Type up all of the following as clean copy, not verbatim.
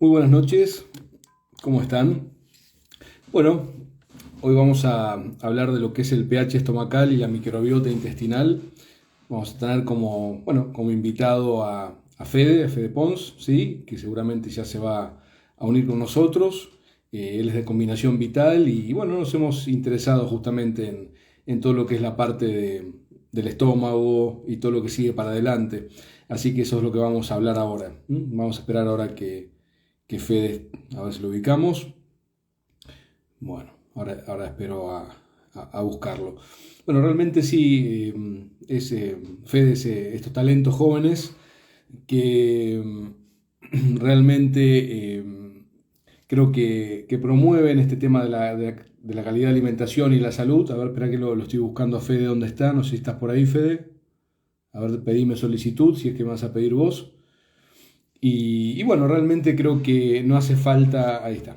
Muy buenas noches, ¿cómo están? Bueno, hoy vamos a hablar de lo que es el pH estomacal y la microbiota intestinal. Vamos a tener como invitado a Fede Pons, ¿sí? Que seguramente ya se va a unir con nosotros. Él es de Combinación Vital y bueno, nos hemos interesado justamente en todo lo que es la parte del estómago y todo lo que sigue para adelante. Así que eso es lo que vamos a hablar ahora. Vamos a esperar ahora que Fede, a ver si lo ubicamos. Bueno, ahora espero a buscarlo. Bueno, realmente sí, Fede es estos talentos jóvenes que realmente creo que promueven este tema de la calidad de alimentación y la salud. A ver, espera que lo estoy buscando a Fede, ¿dónde está? No sé si estás por ahí, Fede. A ver, pedime solicitud, si es que me vas a pedir vos. Y bueno, realmente creo que no hace falta. Ahí está.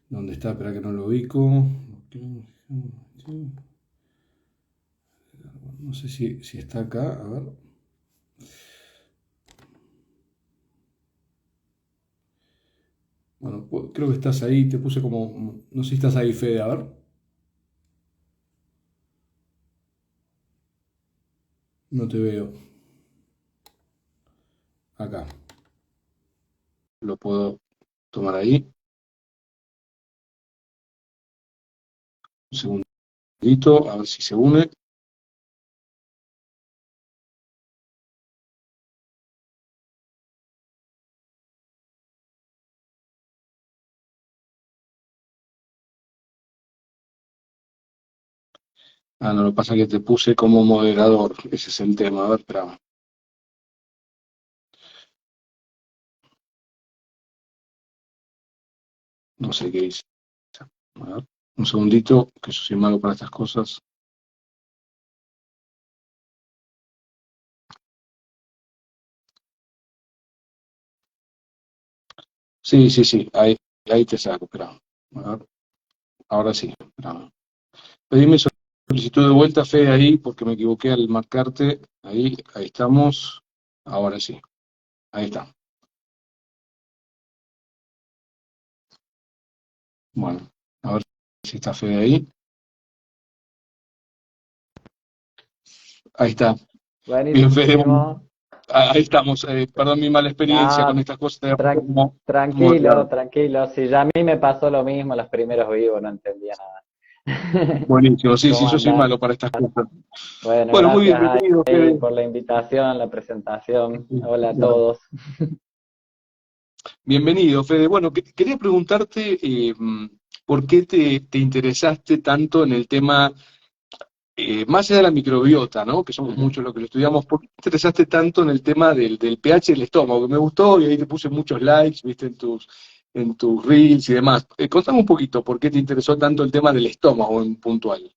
¿Dónde está? Espera que no lo ubico. No sé si está acá. A ver. Bueno, creo que estás ahí. Te puse como. No sé si estás ahí, Fede. A ver. No te veo. Acá. Lo puedo tomar ahí. Un segundito. A ver si se une. Ah, no, lo que pasa es que te puse como moderador. Ese es el tema. A ver, espera. No sé qué dice. A ver. Un segundito, que yo soy malo para estas cosas. Sí, sí, sí. Ahí te saco. Espera. A ver. Ahora sí. Espera. Pedime solicitud de vuelta, Fede, ahí, porque me equivoqué al marcarte. Ahí estamos. Ahora sí, ahí está. Bueno, a ver si está Fede ahí. Ahí está. Bien, Fede. Bueno, Buenísimo. ahí estamos. Perdón mi mala experiencia con Nada, estas cosas. Te apunto como tranquilo, moderador. tranquilo. Si ya a mí me pasó lo mismo los primeros vivos, no entendía nada. Buenísimo. Sí, sí, ¿Cómo yo soy andás? malo para estas cosas. Bueno, Bueno, muy gracias bienvenido, ahí Fede. por la invitación, la presentación. Hola a todos. Bienvenido, Fede. Bueno, quería preguntarte por qué te interesaste tanto en el tema más allá de la microbiota, ¿no? Que somos Ujú. muchos los que lo estudiamos, ¿por qué te interesaste tanto en el tema del pH del estómago? Que me gustó y ahí te puse muchos likes, viste, en tus reels y demás. Contame un poquito, ¿por qué te interesó tanto el tema del estómago en puntual?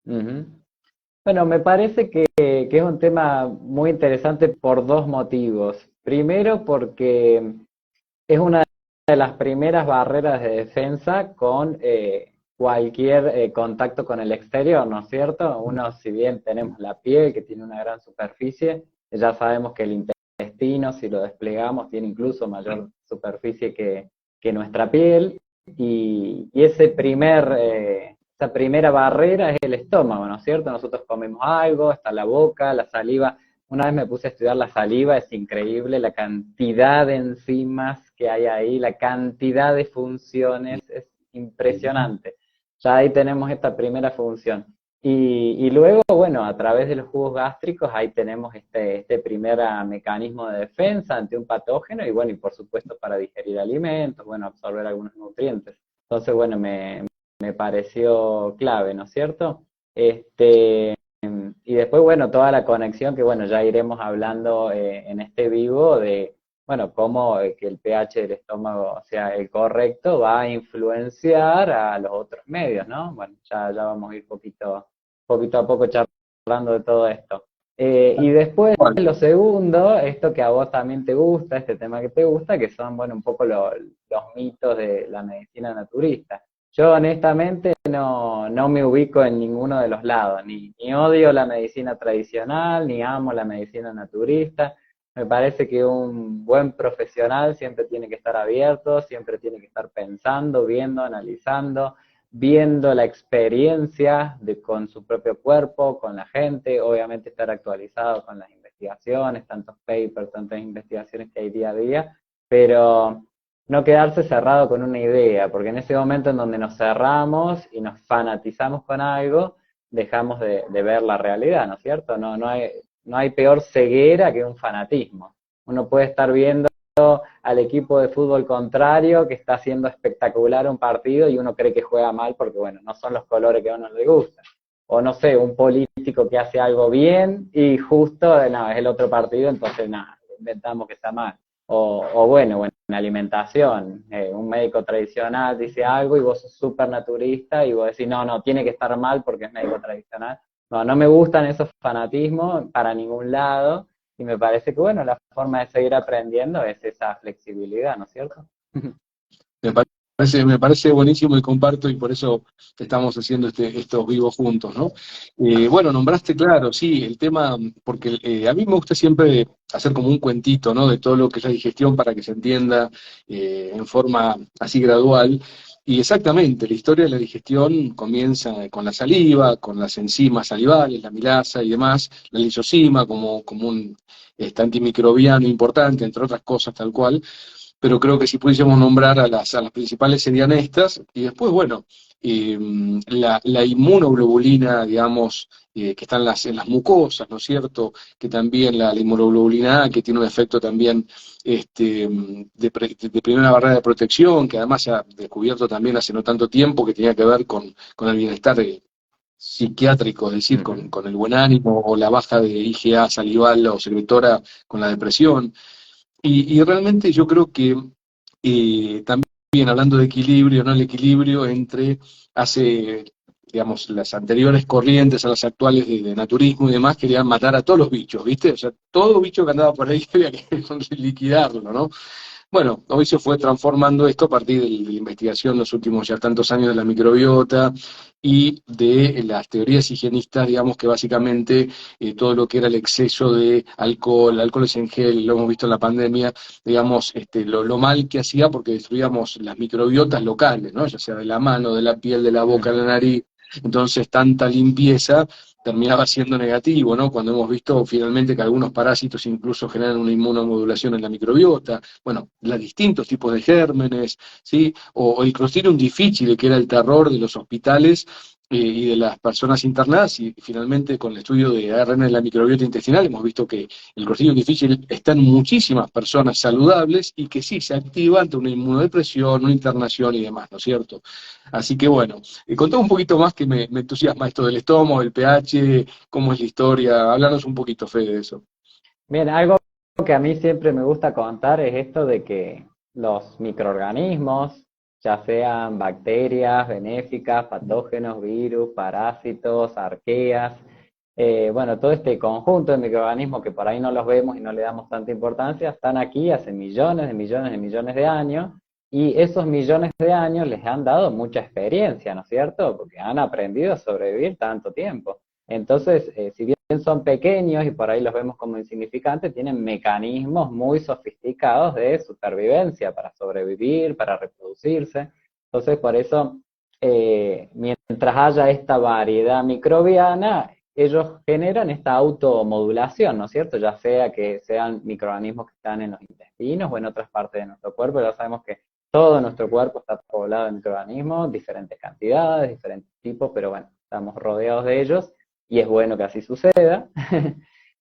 Ujú. Bueno, me parece que es un tema muy interesante por dos motivos. Primero, porque es una de las primeras barreras de defensa con cualquier contacto con el exterior, ¿no es cierto? Uno, si bien tenemos la piel, que tiene una gran superficie, ya sabemos que el intestino, si lo desplegamos, tiene incluso mayor superficie que nuestra piel, y esa primera barrera es el estómago, ¿no es cierto? Nosotros comemos algo, está la boca, la saliva. Una vez me puse a estudiar la saliva, es increíble la cantidad de enzimas que hay ahí, la cantidad de funciones, es impresionante. Ya ahí tenemos esta primera función. Y luego, bueno, a través de los jugos gástricos, ahí tenemos este primer mecanismo de defensa ante un patógeno y bueno, y por supuesto para digerir alimentos, bueno, absorber algunos nutrientes. Entonces, bueno, me pareció clave, ¿no es cierto? Y después, bueno, toda la conexión que, bueno, ya iremos hablando en este vivo de, bueno, cómo que el pH del estómago sea el correcto va a influenciar a los otros medios, ¿no? Bueno, ya vamos a ir poquito a poco charlando de todo esto. Y después, Bueno, lo segundo, esto que a vos también te gusta, este tema que te gusta, que son, bueno, un poco los mitos de la medicina naturista. Yo honestamente no me ubico en ninguno de los lados, ni odio la medicina tradicional, ni amo la medicina naturista. Me parece que un buen profesional siempre tiene que estar abierto, siempre tiene que estar pensando, viendo, analizando, viendo la experiencia con su propio cuerpo, con la gente, obviamente estar actualizado con las investigaciones, tantos papers, tantas investigaciones que hay día a día, pero no quedarse cerrado con una idea, porque en ese momento en donde nos cerramos y nos fanatizamos con algo, dejamos de ver la realidad, ¿no es cierto? No hay peor ceguera que un fanatismo. Uno puede estar viendo al equipo de fútbol contrario que está haciendo espectacular un partido y uno cree que juega mal porque, bueno, no son los colores que a uno le gusta. O no sé, un político que hace algo bien y justo, no, es el otro partido, entonces nada, inventamos que está mal. Bueno, en alimentación, un médico tradicional dice algo y vos sos súper naturista y vos decís, no, tiene que estar mal porque es médico tradicional. No me gustan esos fanatismos para ningún lado y me parece que, bueno, la forma de seguir aprendiendo es esa flexibilidad, ¿no es cierto? Me me parece buenísimo y comparto, y por eso estamos haciendo estos vivos juntos, ¿no? Bueno, nombraste, claro, sí, el tema, porque a mí me gusta siempre hacer como un cuentito, ¿no? De todo lo que es la digestión para que se entienda en forma así gradual. Y exactamente, la historia de la digestión comienza con la saliva, con las enzimas salivales, la milasa y demás, la lisozima como un antimicrobiano importante, entre otras cosas, tal cual, pero creo que si pudiésemos nombrar a las principales serían estas, y después, bueno, eh, la inmunoglobulina, digamos, que está en las mucosas, ¿no es cierto? Que también la inmunoglobulina A, que tiene un efecto también de primera barrera de protección, que además se ha descubierto también hace no tanto tiempo, que tenía que ver con el bienestar psiquiátrico, es decir, Ujú. con el buen ánimo o la baja de IgA salival o secretora con la depresión. Y realmente yo creo que también hablando de equilibrio, ¿no? El equilibrio entre hace, digamos, las anteriores corrientes a las actuales de naturismo y demás querían matar a todos los bichos, ¿viste? O sea, todo bicho que andaba por ahí había que liquidarlo, ¿no? Bueno, hoy se fue transformando esto a partir de la investigación los últimos ya tantos años de la microbiota y de las teorías higienistas, digamos que básicamente todo lo que era el exceso de alcohol, alcoholes en gel, lo hemos visto en la pandemia, digamos, lo mal que hacía porque destruíamos las microbiotas locales, ¿no? Ya sea de la mano, de la piel, de la boca, de la Ujú. nariz. Entonces, tanta limpieza terminaba siendo negativo, ¿no? Cuando hemos visto finalmente que algunos parásitos incluso generan una inmunomodulación en la microbiota, bueno, los distintos tipos de gérmenes, ¿sí? O el Clostridium difficile, que era el terror de los hospitales y de las personas internadas, y finalmente con el estudio de ARN de la microbiota intestinal hemos visto que el Clostridium difficile está en muchísimas personas saludables y que sí se activa ante una inmunodepresión, una internación y demás, ¿no es cierto? Así que bueno, contame un poquito más que me entusiasma esto del estómago, el pH, cómo es la historia, háblanos un poquito, Fede, de eso. Bien, algo que a mí siempre me gusta contar es esto de que los microorganismos, ya sean bacterias benéficas, patógenos, virus, parásitos, arqueas, bueno, todo este conjunto de microorganismos que por ahí no los vemos y no le damos tanta importancia, están aquí hace millones de millones de millones de años y esos millones de años les han dado mucha experiencia, ¿no es cierto? Porque han aprendido a sobrevivir tanto tiempo. Entonces, si bien son pequeños y por ahí los vemos como insignificantes, tienen mecanismos muy sofisticados de supervivencia para sobrevivir, para reproducirse. Entonces, por eso, mientras haya esta variedad microbiana, ellos generan esta automodulación, ¿no es cierto? Ya sea que sean microorganismos que están en los intestinos o en otras partes de nuestro cuerpo, ya sabemos que todo nuestro cuerpo está poblado de microorganismos, diferentes cantidades, diferentes tipos, pero bueno, estamos rodeados de ellos y es bueno que así suceda,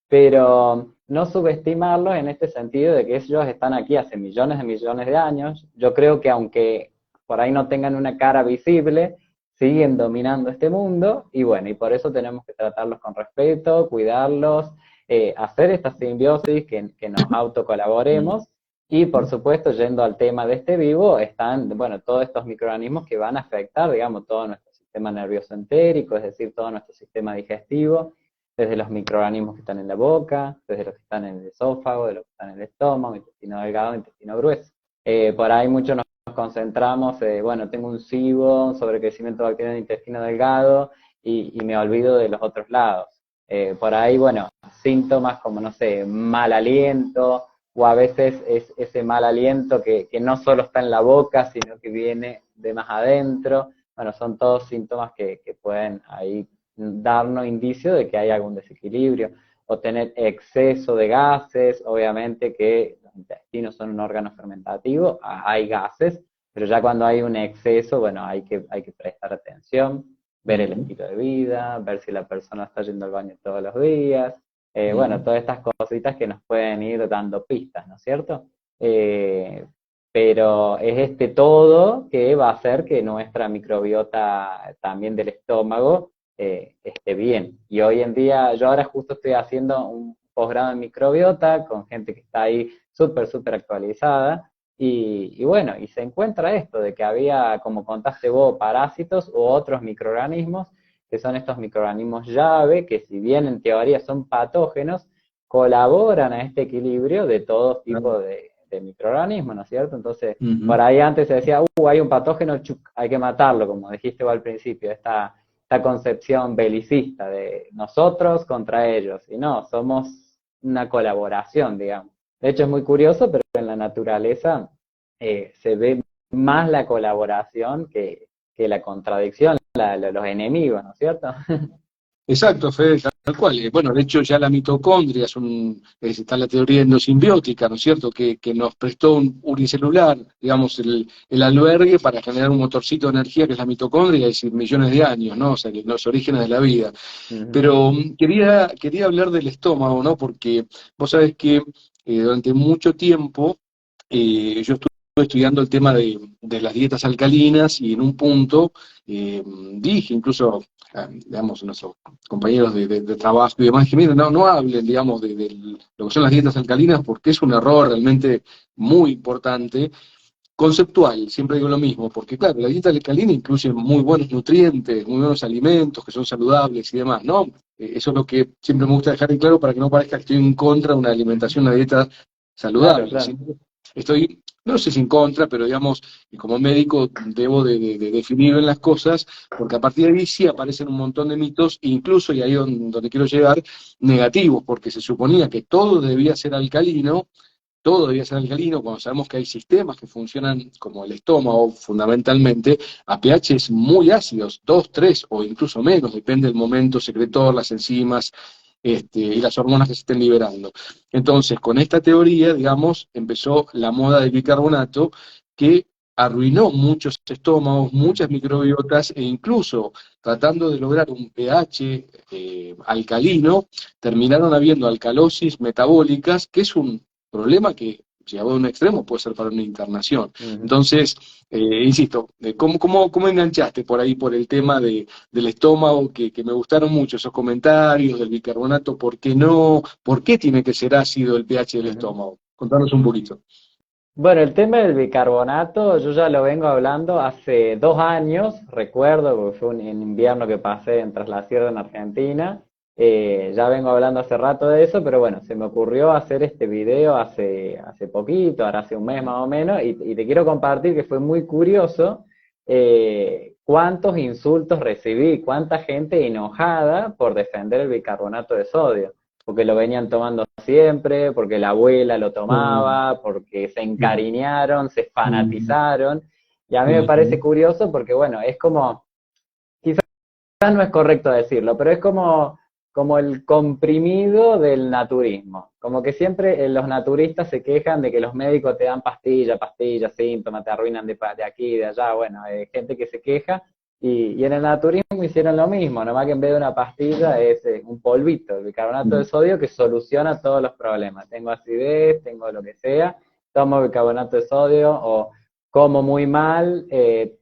pero no subestimarlos en este sentido de que ellos están aquí hace millones de millones de años. Yo creo que aunque por ahí no tengan una cara visible, siguen dominando este mundo y bueno, y por eso tenemos que tratarlos con respeto, cuidarlos, hacer esta simbiosis, que nos Mm. autocolaboremos y por supuesto, yendo al tema de este vivo, están, bueno, todos estos microorganismos que van a afectar, digamos, todo nuestro sistema nervioso entérico, es decir, todo nuestro sistema digestivo, desde los microorganismos que están en la boca, desde los que están en el esófago, de los que están en el estómago, intestino delgado, intestino grueso. Por ahí muchos nos concentramos, bueno, tengo un SIBO, un sobrecrecimiento bacteriano en el intestino delgado, y me olvido de los otros lados. Por ahí, bueno, síntomas como, no sé, mal aliento, o a veces es ese mal aliento que no solo está en la boca, sino que viene de más adentro. Bueno, son todos síntomas que pueden ahí darnos indicio de que hay algún desequilibrio, o tener exceso de gases, obviamente que los intestinos son un órgano fermentativo, hay gases, pero ya cuando hay un exceso, bueno, hay que prestar atención, ver el estilo de vida, ver si la persona está yendo al baño todos los días, bueno, todas estas cositas que nos pueden ir dando pistas, ¿no es cierto? Eh, pero es este todo que va a hacer que nuestra microbiota también del estómago esté bien. Y hoy en día, yo ahora justo estoy haciendo un posgrado en microbiota con gente que está ahí súper, súper actualizada. Y bueno, y se encuentra esto de que había, como contaste vos, parásitos u otros microorganismos, que son estos microorganismos llave, que si bien en teoría son patógenos, colaboran a este equilibrio de todo tipo de microorganismos, ¿no es cierto? Entonces, por ahí antes se decía, hay un patógeno, chuc, hay que matarlo, como dijiste vos al principio, esta concepción belicista de nosotros contra ellos, y no, somos una colaboración, digamos. De hecho, es muy curioso, pero en la naturaleza se ve más la colaboración que la contradicción, los enemigos, ¿no es cierto? Exacto, Fede, tal cual. Bueno, de hecho ya la mitocondria está la teoría endosimbiótica, ¿no es cierto?, que nos prestó un unicelular, digamos, el albergue para generar un motorcito de energía que es la mitocondria, es decir, millones de años, ¿no? O sea, que los orígenes de la vida. Ujú. Pero quería hablar del estómago, ¿no? Porque vos sabés que durante mucho tiempo yo estuve estudiando el tema de las dietas alcalinas y en un punto dije, incluso, digamos, a nuestros compañeros de trabajo y demás, que miren, no hablen, digamos, de lo que son las dietas alcalinas porque es un error realmente muy importante conceptual, siempre digo lo mismo, porque claro, la dieta alcalina incluye muy buenos nutrientes, muy buenos alimentos que son saludables y demás, ¿no? Eso es lo que siempre me gusta dejar en claro para que no parezca que estoy en contra de una alimentación, una dieta Claro, saludable. claro. Estoy, no sé si en contra, pero digamos, y como médico debo de definir bien las cosas, porque a partir de ahí sí aparecen un montón de mitos, incluso, y ahí donde quiero llegar, negativos, porque se suponía que todo debía ser alcalino, todo debía ser alcalino, cuando sabemos que hay sistemas que funcionan como el estómago fundamentalmente, a pHs muy ácidos, 2 3 o incluso menos, depende del momento secretor, las enzimas y las hormonas que se estén liberando. Entonces, con esta teoría, digamos, empezó la moda del bicarbonato que arruinó muchos estómagos, muchas microbiotas e incluso tratando de lograr un pH alcalino, terminaron habiendo alcalosis metabólicas, que es un problema que llevado a un extremo puede ser para una internación. Ujú. Entonces, insisto, ¿cómo enganchaste por ahí por el tema del estómago? Que me gustaron mucho esos comentarios del bicarbonato, ¿por qué no? ¿Por qué tiene que ser ácido el pH del Ujú. estómago? Contanos un poquito. Bueno, el tema del bicarbonato, yo ya lo vengo hablando hace 2 años, recuerdo, porque fue un en invierno que pasé en Tras la Sierra en Argentina. Ya vengo hablando hace rato de eso, pero bueno, se me ocurrió hacer este video hace poquito, ahora hace un mes más o menos, y te quiero compartir que fue muy curioso cuántos insultos recibí, cuánta gente enojada por defender el bicarbonato de sodio, porque lo venían tomando siempre, porque la abuela lo Mm, tomaba, porque se mm, encariñaron, se mm, fanatizaron. Y a mí me parece mm, curioso porque, bueno, es como, quizás no es correcto decirlo, pero es como el comprimido del naturismo. Como que siempre los naturistas se quejan de que los médicos te dan pastillas, síntomas, te arruinan de aquí y de allá. Bueno, hay gente que se queja y en el naturismo hicieron lo mismo, nomás que en vez de una pastilla es un polvito, el bicarbonato de mm, sodio que soluciona todos los problemas. Tengo acidez, tengo lo que sea, tomo bicarbonato de sodio o como muy mal,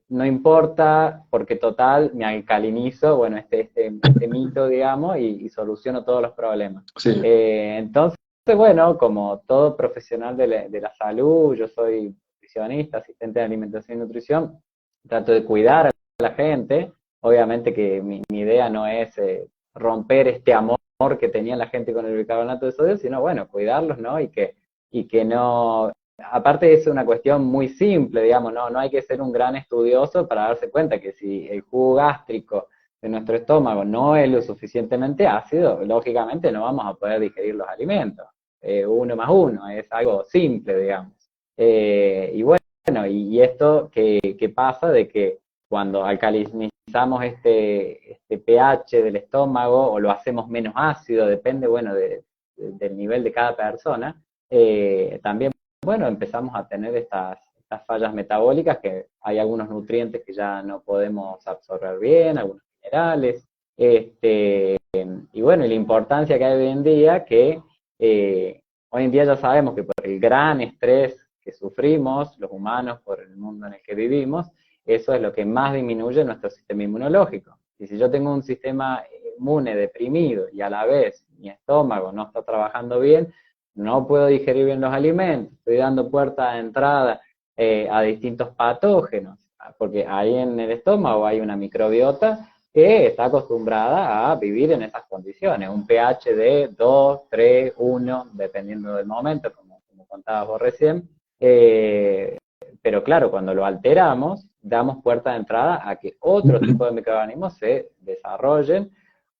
no importa, porque total me alcalinizo, bueno, este mito, digamos, y soluciono todos los problemas. sí. Entonces, bueno, como todo profesional de la salud, yo soy nutricionista, asistente de alimentación y nutrición, trato de cuidar a la gente. Obviamente que mi idea no es romper este amor que tenía la gente con el bicarbonato de sodio, sino, bueno, cuidarlos, ¿no? Y que no, aparte es una cuestión muy simple, digamos, no hay que ser un gran estudioso para darse cuenta que si el jugo gástrico de nuestro estómago no es lo suficientemente ácido, lógicamente no vamos a poder digerir los alimentos. Uno más uno, es algo simple, digamos. Y bueno, y esto que pasa de que cuando alcalinizamos este pH del estómago o lo hacemos menos ácido, depende, bueno, del nivel de cada persona, también, bueno, empezamos a tener estas fallas metabólicas, que hay algunos nutrientes que ya no podemos absorber bien, algunos minerales, y bueno, y la importancia que hay hoy en día, que hoy en día ya sabemos que por el gran estrés que sufrimos los humanos por el mundo en el que vivimos, eso es lo que más disminuye nuestro sistema inmunológico. Y si yo tengo un sistema inmune deprimido y a la vez mi estómago no está trabajando bien, no puedo digerir bien los alimentos, estoy dando puerta de entrada a distintos patógenos, porque ahí en el estómago hay una microbiota que está acostumbrada a vivir en esas condiciones, un pH de 2, 3, 1, dependiendo del momento, como contabas vos recién, pero claro, cuando lo alteramos, damos puerta de entrada a que otro tipo de microorganismos se desarrollen,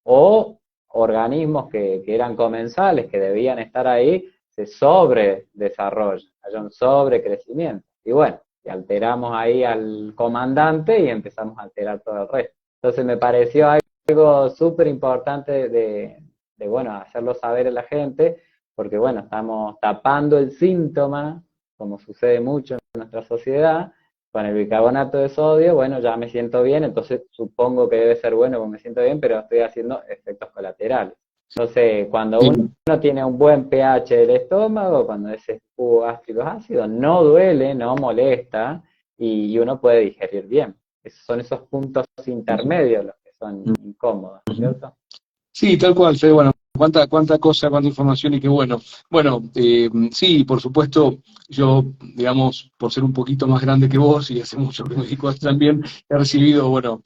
o organismos que eran comensales, que debían estar ahí, se sobredesarrollan, haya un sobrecrecimiento. Y bueno, y alteramos ahí al comandante y empezamos a alterar todo el resto. Entonces me pareció algo súper importante bueno, hacerlo saber a la gente, porque bueno, estamos tapando el síntoma, como sucede mucho en nuestra sociedad, con el bicarbonato de sodio. Bueno, ya me siento bien, entonces supongo que debe ser bueno porque me siento bien, pero estoy haciendo efectos colaterales. Entonces, cuando uno tiene un buen pH del estómago, cuando ese jugo gástrico es ácido, no duele, no molesta, y uno puede digerir bien. Son esos puntos intermedios los que son incómodos, ¿no es cierto? Sí, tal cual, Fede. Bueno, cuánta cosa, cuánta información y qué bueno. Bueno, sí, por supuesto, yo, digamos, por ser un poquito más grande que vos y hace mucho que me dedico a esto también, he recibido, bueno,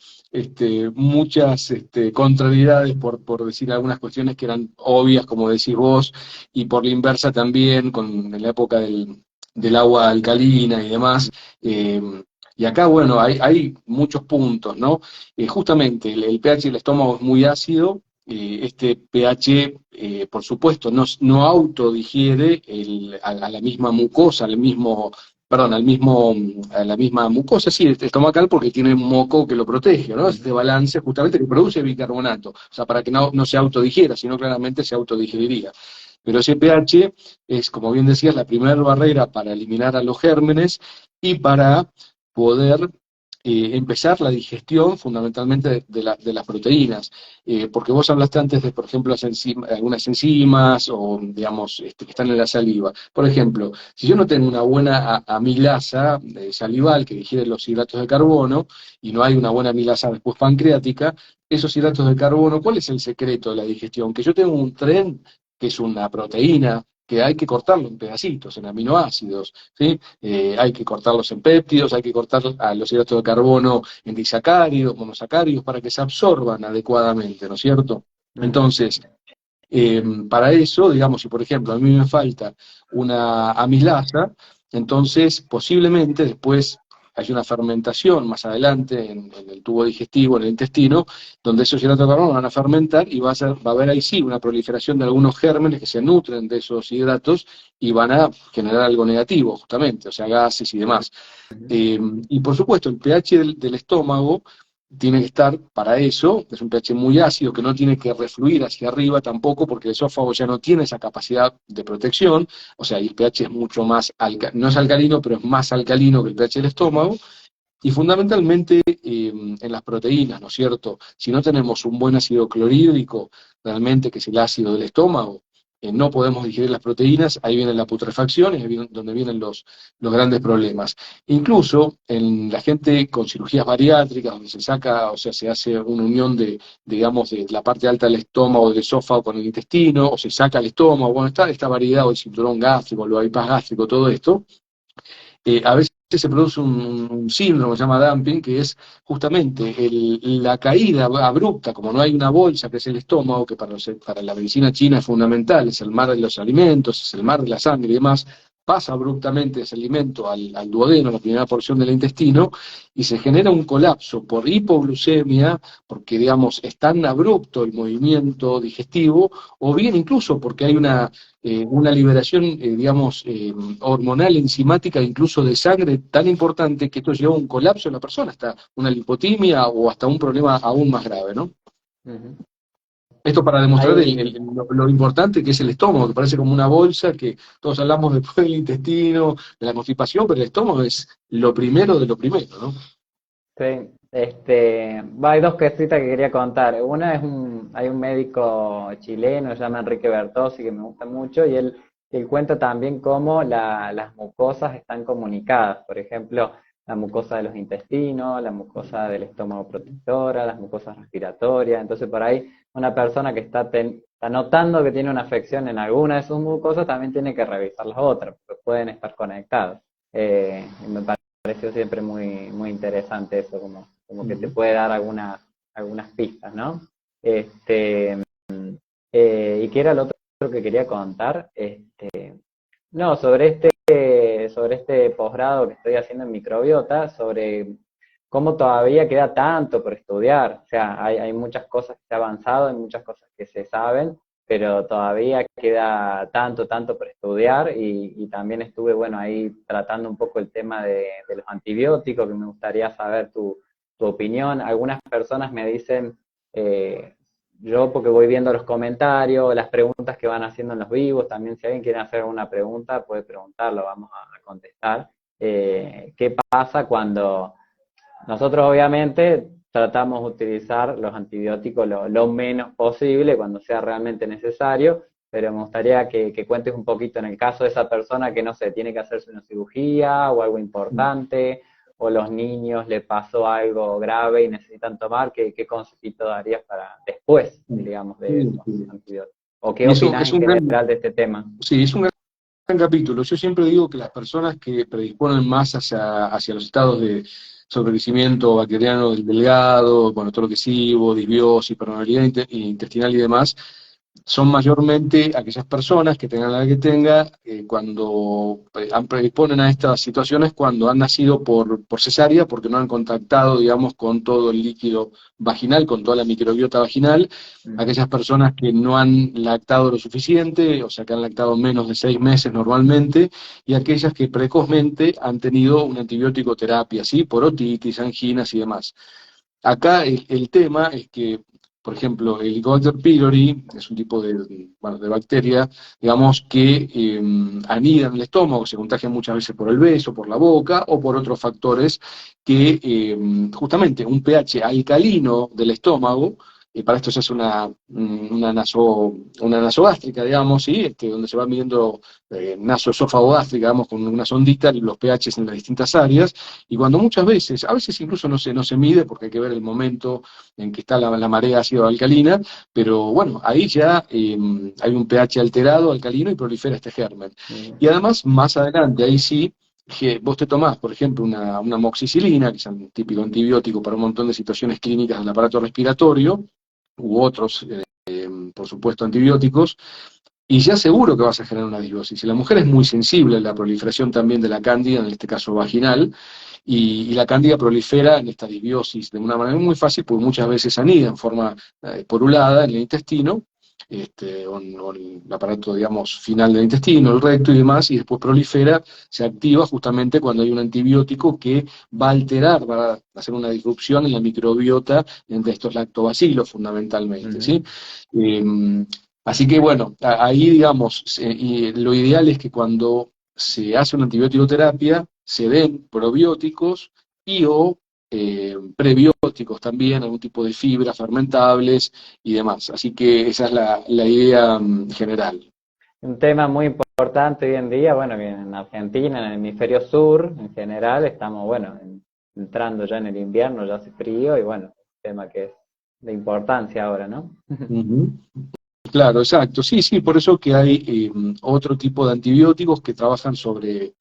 muchas contrariedades por decir algunas cuestiones que eran obvias, como decís vos, y por la inversa también, en la época del agua alcalina y demás. Y acá, bueno, hay muchos puntos, ¿no? Justamente el pH del estómago es muy ácido. Este pH, por supuesto, no autodigiere a la misma mucosa, a la misma mucosa, sí, estomacal, porque tiene un moco que lo protege, ¿no? Este balance justamente que produce bicarbonato, o sea, para que no se autodigiera, sino claramente se autodigeriría. Pero ese pH es, como bien decías, la primera barrera para eliminar a los gérmenes y para poder empezar la digestión fundamentalmente de las proteínas. Porque vos hablaste antes de, por ejemplo, algunas enzimas o, digamos, que están en la saliva. Por ejemplo, si yo no tengo una buena amilasa salival que digiere los hidratos de carbono y no hay una buena amilasa después pancreática, esos hidratos de carbono, ¿cuál es el secreto de la digestión? Que yo tengo un tren que es una proteína, que hay que cortarlo en pedacitos, en aminoácidos, ¿sí? Hay que cortarlos en péptidos, hay que cortar a los hidratos de carbono en disacáridos, monosacáridos, para que se absorban adecuadamente, ¿no es cierto? Entonces, para eso, digamos, si por ejemplo a mí me falta una amilasa, entonces posiblemente después hay una fermentación más adelante en el tubo digestivo, en el intestino, donde esos hidratos de carbono van a fermentar y va a haber ahí sí una proliferación de algunos gérmenes que se nutren de esos hidratos y van a generar algo negativo, justamente, o sea, gases y demás. Y por supuesto, el pH del estómago tiene que estar para eso, es un pH muy ácido que no tiene que refluir hacia arriba tampoco, porque el esófago ya no tiene esa capacidad de protección, o sea, el pH es mucho más no es alcalino, pero es más alcalino que el pH del estómago. Y fundamentalmente en las proteínas, ¿no es cierto? Si no tenemos un buen ácido clorhídrico, realmente, que es el ácido del estómago, no podemos digerir las proteínas, ahí viene la putrefacción, es donde vienen los grandes problemas. Incluso en la gente con cirugías bariátricas, donde se saca, o sea, se hace una unión digamos, de la parte alta del estómago, del esófago con el intestino, o se saca el estómago, bueno, está esta variedad, o el cinturón gástrico, el bypass gástrico, todo esto, a veces se produce un síndrome que se llama dumping, que es justamente la caída abrupta, como no hay una bolsa que es el estómago, que para la medicina china es fundamental, es el mar de los alimentos, es el mar de la sangre y demás, pasa abruptamente ese alimento al duodeno, la primera porción del intestino, y se genera un colapso por hipoglucemia, porque, digamos, es tan abrupto el movimiento digestivo, o bien incluso porque hay una liberación, digamos, hormonal, enzimática, incluso de sangre, tan importante que esto lleva a un colapso en la persona, hasta una lipotimia o hasta un problema aún más grave, ¿no? Ujú. Esto para demostrar Hay, lo importante que es el estómago, que parece como una bolsa, que todos hablamos después del intestino, de la constipación, pero el estómago es lo primero de lo primero, ¿no? sí, hay dos cositas que quería contar. Una es hay un médico chileno, se llama Enrique Bertozzi, que me gusta mucho, y él cuenta también cómo las mucosas están comunicadas. Por ejemplo, la mucosa de los intestinos, la mucosa del estómago protectora, las mucosas respiratorias. Entonces, por ahí, una persona que está notando que tiene una afección en alguna de sus mucosas también tiene que revisar las otras, porque pueden estar conectadas. Y me pareció siempre muy, muy interesante eso, como que te puede dar algunas pistas, ¿no? ¿Y qué era lo otro que quería contar? No, sobre este posgrado que estoy haciendo en microbiota, sobre cómo todavía queda tanto por estudiar. O sea, hay muchas cosas que se ha avanzado, hay muchas cosas que se saben, pero todavía queda tanto por estudiar y también estuve, bueno, ahí tratando un poco el tema de los antibióticos, que me gustaría saber tu opinión. Algunas personas me dicen, eh, yo porque voy viendo los comentarios, las preguntas que van haciendo en los vivos, también si alguien quiere hacer alguna pregunta, puede preguntarlo, vamos a contestar. ¿Qué pasa cuando nosotros obviamente tratamos de utilizar los antibióticos lo menos posible cuando sea realmente necesario, pero me gustaría que cuentes un poquito en el caso de esa persona que, no sé, tiene que hacerse una cirugía o algo importante, o los niños le pasó algo grave y necesitan tomar, ¿qué consejito darías para después, digamos, de Sí, esos sí. antibióticos? ¿O qué Y eso opinas es en un gran, general de este tema? sí, es un gran capítulo. Yo siempre digo que las personas que predisponen más hacia los estados de sobrecrecimiento bacteriano del delgado, bueno, todo lo que es SIBO, disbiosis, permeabilidad intestinal y demás, son mayormente aquellas personas que tengan la edad que tenga, cuando predisponen a estas situaciones cuando han nacido por cesárea, porque no han contactado, digamos, con todo el líquido vaginal, con toda la microbiota vaginal, Ujú. aquellas personas que no han lactado lo suficiente, o sea, que han lactado menos de 6 meses normalmente, y aquellas que precozmente han tenido una antibiótico terapia, ¿sí? Por otitis, anginas y demás. Acá el tema es que, por ejemplo, el Helicobacter pylori es un tipo bueno, de bacteria, digamos, que anida en el estómago, se contagia muchas veces por el beso, por la boca o por otros factores que, justamente, un pH alcalino del estómago, y para esto se hace una nasogástrica, digamos, ¿sí? Donde se va midiendo nasoesófago gástrica, digamos, con una sondita, los pHs en las distintas áreas, y cuando muchas veces, a veces incluso no se mide porque hay que ver el momento en que está la marea ácido alcalina, pero bueno, ahí ya hay un pH alterado, alcalino, y prolifera este germen. Bien. Y además, más adelante, ahí sí, que vos te tomás, por ejemplo, una amoxicilina, que es un típico antibiótico para un montón de situaciones clínicas del aparato respiratorio, u otros, por supuesto, antibióticos, y ya seguro que vas a generar una disbiosis. Y la mujer es muy sensible a la proliferación también de la cándida, en este caso vaginal, y la cándida prolifera en esta disbiosis de una manera muy fácil, porque muchas veces anida en forma porulada en el intestino, o en el aparato, digamos, final del intestino, el recto y demás, y después prolifera, se activa justamente cuando hay un antibiótico que va a alterar, va a hacer una disrupción en la microbiota entre estos lactobacilos fundamentalmente, Ujú. ¿sí? Eh, Así que bueno, ahí digamos, y lo ideal es que cuando se hace una antibiótico terapia, se den probióticos y o prebióticos también, algún tipo de fibras fermentables y demás. Así que esa es la idea general. Un tema muy importante hoy en día, bueno, que en Argentina, en el hemisferio sur, en general, estamos, bueno, entrando ya en el invierno, ya hace frío, y bueno, un tema que es de importancia ahora, ¿no? Ujú. Claro, exacto. Sí, sí, por eso que hay otro tipo de antibióticos que trabajan sobre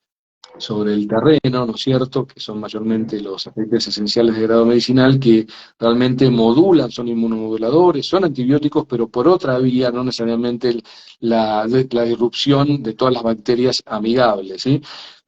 sobre el terreno, ¿no es cierto?, que son mayormente los aceites esenciales de grado medicinal que realmente modulan, son inmunomoduladores, son antibióticos, pero por otra vía, no necesariamente la disrupción de todas las bacterias amigables, ¿sí?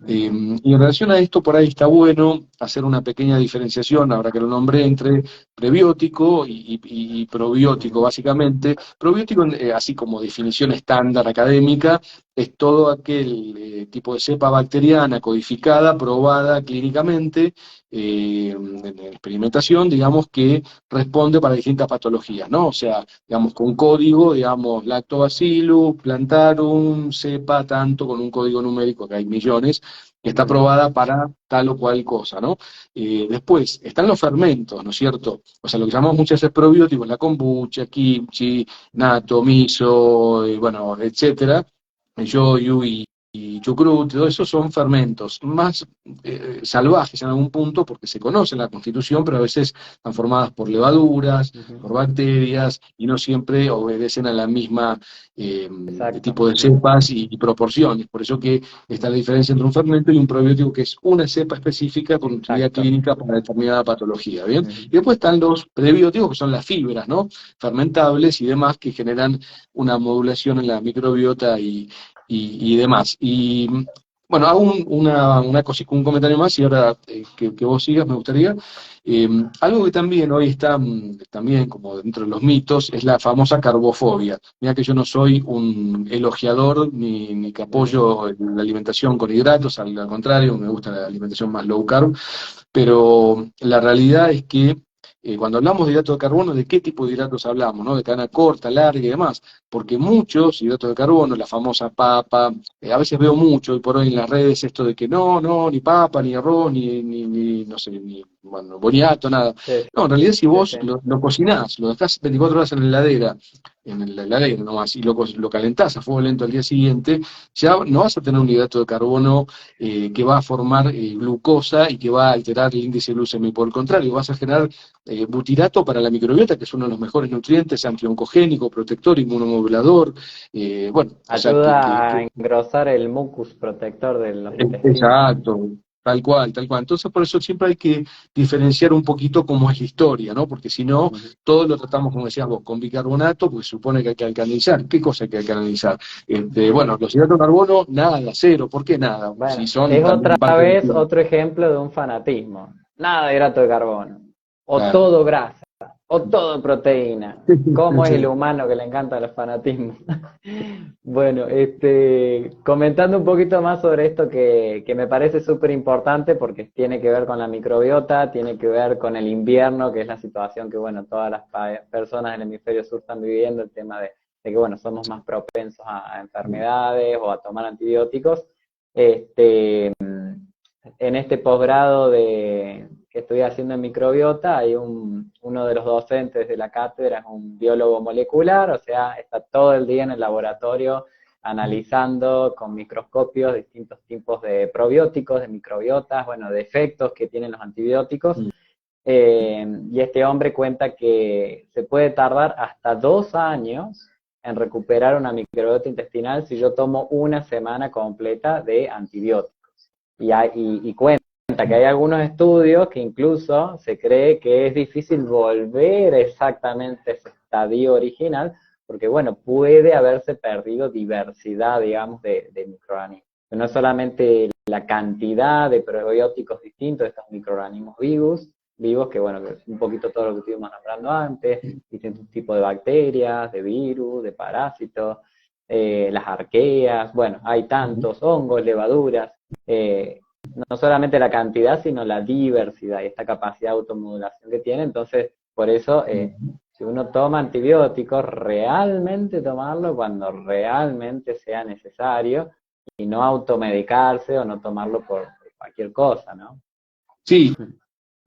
Y en relación a esto, por ahí está bueno hacer una pequeña diferenciación, ahora que lo nombré, entre prebiótico y probiótico, básicamente. Probiótico, así como definición estándar académica, es todo aquel tipo de cepa bacteriana codificada, probada clínicamente, en experimentación, digamos, que responde para distintas patologías, ¿no? O sea, digamos, con código, digamos, Lactobacillus, Plantarum, cepa, tanto, con un código numérico, que hay millones, que está aprobada para tal o cual cosa, ¿no? Después, están los fermentos, ¿no es cierto? O sea, lo que llamamos muchas veces probióticos, la kombucha, kimchi, natto, miso, bueno, etcétera, yoyu y chucrut, todo eso son fermentos más salvajes en algún punto porque se conocen la constitución, pero a veces están formadas por levaduras, por bacterias, y no siempre obedecen a la misma Exacto. tipo de cepas y proporciones. Por eso que está la diferencia entre un fermento y un probiótico, que es una cepa específica con utilidad Exacto. clínica para determinada patología, ¿bien? Y después están los prebióticos, que son las fibras, ¿no? Fermentables y demás, que generan una modulación en la microbiota y demás. Y bueno, hago un comentario más y ahora que vos sigas me gustaría. Algo que también hoy está también como dentro de los mitos es la famosa carbofobia. Mira que yo no soy un elogiador ni que apoyo la alimentación con hidratos, al contrario, me gusta la alimentación más low carb, pero la realidad es que cuando hablamos de hidratos de carbono, ¿de qué tipo de hidratos hablamos? ¿No? De cadena corta, larga y demás. Porque muchos hidratos de carbono, la famosa papa, a veces veo mucho y por hoy en las redes esto de que no, ni papa, ni arroz, no sé, ni bueno, boniato, nada. Sí, No, en realidad si sí, vos sí. lo cocinás, lo dejás 24 horas en la heladera nomás, y lo calentás a fuego lento al día siguiente, ya no vas a tener un hidrato de carbono que va a formar glucosa y que va a alterar el índice glucémico. Por el contrario, vas a generar butirato para la microbiota, que es uno de los mejores nutrientes, antioncogénico, protector, inmunomodulador. Bueno, o sea Ayuda a engrosar el mucus protector de los intestinos. exacto, tal cual, tal cual. Entonces, por eso siempre hay que diferenciar un poquito cómo es la historia, ¿no? Porque si no, todo lo tratamos, como decías vos, con bicarbonato, pues supone que hay que alcalinizar. ¿Qué cosa hay que alcalinizar? Bueno, los hidratos de carbono, nada, cero. ¿Por qué nada? Si Bueno, son es otra también parte de vez otro ejemplo de un fanatismo. Nada de hidrato de carbono. O la... todo grasa, o todo proteína. ¿Cómo es el humano que le encanta los fanatismos? Bueno, comentando un poquito más sobre esto que me parece súper importante porque tiene que ver con la microbiota, tiene que ver con el invierno, que es la situación que, bueno, todas las personas del hemisferio sur están viviendo, el tema de que, bueno, somos más propensos a enfermedades o a tomar antibióticos. En este posgrado que estoy haciendo en microbiota, hay uno de los docentes de la cátedra, es un biólogo molecular, o sea, está todo el día en el laboratorio analizando con microscopios distintos tipos de probióticos, de microbiotas, bueno, de efectos que tienen los antibióticos. Y este hombre cuenta que se puede tardar hasta 2 años en recuperar una microbiota intestinal si yo tomo una semana completa de antibióticos. Y cuenta que hay algunos estudios que incluso se cree que es difícil volver exactamente a ese estadio original, porque bueno, puede haberse perdido diversidad, digamos, de microorganismos. No es solamente la cantidad de probióticos distintos de estos microorganismos vivos, que bueno, que es un poquito todo lo que estuvimos hablando antes, distintos tipos de bacterias, de virus, de parásitos, las arqueas, bueno, hay tantos hongos, levaduras, no solamente la cantidad, sino la diversidad y esta capacidad de automodulación que tiene. Entonces, por eso, si uno toma antibióticos, realmente tomarlo cuando realmente sea necesario y no automedicarse o no tomarlo por cualquier cosa, ¿no? Sí,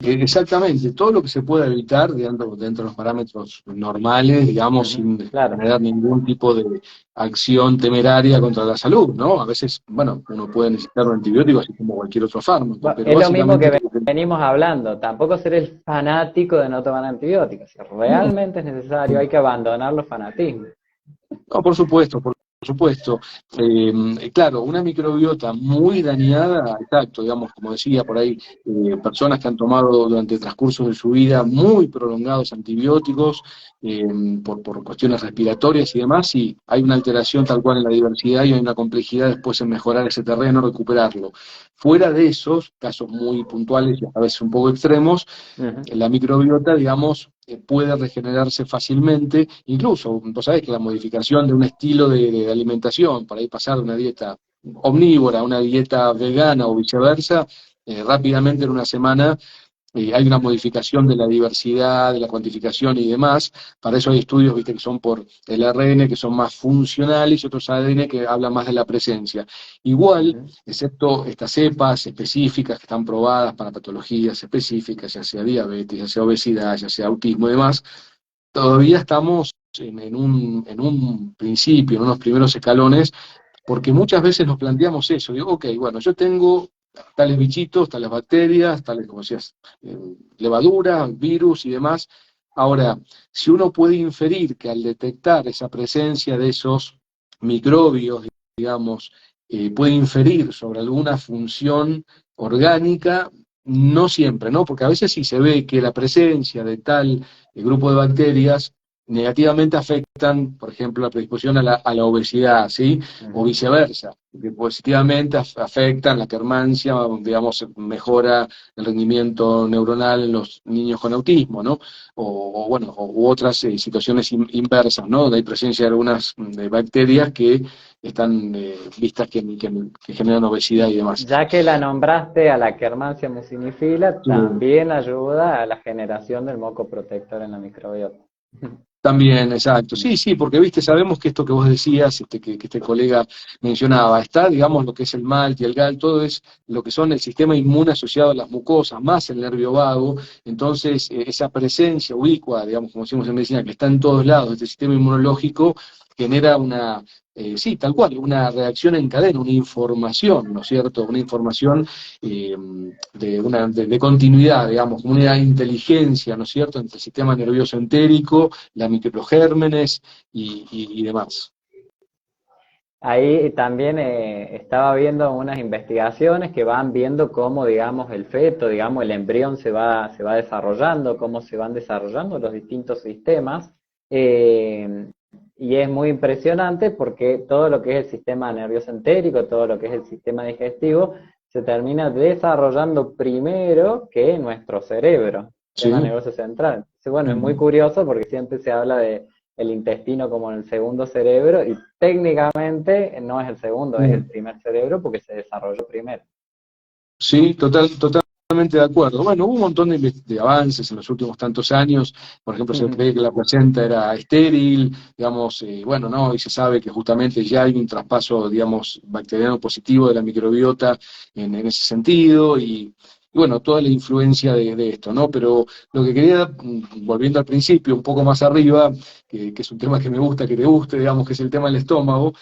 exactamente, todo lo que se pueda evitar dentro de los parámetros normales, digamos, sin Claro. generar ningún tipo de acción temeraria contra la salud, ¿no? A veces, bueno, uno puede necesitar un antibiótico así como cualquier otro fármaco, Bueno, pero es lo mismo básicamente... que venimos hablando, tampoco ser el fanático de no tomar antibióticos. Si No, realmente es necesario, hay que abandonar los fanatismos. no, por supuesto, supuesto. Claro, una microbiota muy dañada, exacto, digamos, como decía por ahí, personas que han tomado durante el transcurso de su vida muy prolongados antibióticos eh, por cuestiones respiratorias y demás, y hay una alteración tal cual en la diversidad y hay una complejidad después en mejorar ese terreno, recuperarlo. Fuera de esos, casos muy puntuales y a veces un poco extremos, Ujú. la microbiota, digamos, puede regenerarse fácilmente, incluso, vos sabés que la modificación de un estilo de alimentación, para ir pasar de una dieta omnívora a una dieta vegana o viceversa, rápidamente en una semana hay una modificación de la diversidad, de la cuantificación y demás. Para eso hay estudios, viste, que son por el ARN, que son más funcionales, y otros ADN que hablan más de la presencia. Igual, Ujú. excepto estas cepas específicas que están probadas para patologías específicas, ya sea diabetes, ya sea obesidad, ya sea autismo y demás, todavía estamos en un principio, en unos primeros escalones, porque muchas veces nos planteamos eso, digo, ok, bueno, yo tengo tales bichitos, tales bacterias, tales, como decías, levaduras, virus y demás. Ahora, si uno puede inferir que al detectar esa presencia de esos microbios, digamos, puede inferir sobre alguna función orgánica, no siempre, ¿no? Porque a veces sí se ve que la presencia de tal grupo de bacterias negativamente afectan, por ejemplo, la predisposición a la obesidad, ¿sí? O Ujú. viceversa, que positivamente afectan la quermancia, digamos, mejora el rendimiento neuronal en los niños con autismo, ¿no? Bueno, u otras situaciones inversas, ¿no? Donde hay presencia de algunas bacterias que están vistas que generan obesidad y demás. Ya que la nombraste a la Kermansia mucinifila, Sí. también ayuda a la generación del moco protector en la microbiota. También, exacto. Sí, sí, porque viste, sabemos que esto que vos decías, que este colega mencionaba, está, digamos, lo que es el MALT y el GAL, todo es lo que son el sistema inmune asociado a las mucosas, más el nervio vago. Entonces, esa presencia ubicua, digamos, como decimos en medicina, que está en todos lados, este sistema inmunológico genera sí, tal cual, una reacción en cadena, una información, ¿no es cierto? Una información eh, de continuidad, digamos, como una inteligencia, ¿no es cierto?, entre el sistema nervioso entérico, la microgérmenes y demás. Ahí también estaba viendo unas investigaciones que van viendo cómo, digamos, el feto, digamos, el embrión se va desarrollando, cómo se van desarrollando los distintos sistemas. eh, y es muy impresionante porque todo lo que es el sistema nervioso entérico, todo lo que es el sistema digestivo, se termina desarrollando primero que nuestro cerebro, sistema ¿Sí? nervioso central. Entonces, bueno, es muy Ujú. curioso porque siempre se habla de el intestino como el segundo cerebro y técnicamente no es el segundo, es el primer cerebro porque se desarrolló primero. Sí, totalmente de acuerdo. Bueno, hubo un montón de avances en los últimos tantos años. Por ejemplo, se cree que la placenta era estéril, digamos, bueno, no, y se sabe que justamente ya hay un traspaso, digamos, bacteriano positivo de la microbiota en ese sentido, y bueno, toda la influencia de esto, ¿no? Pero lo que quería, volviendo al principio, un poco más arriba, que es un tema que me gusta, que te guste, digamos, que es el tema del estómago.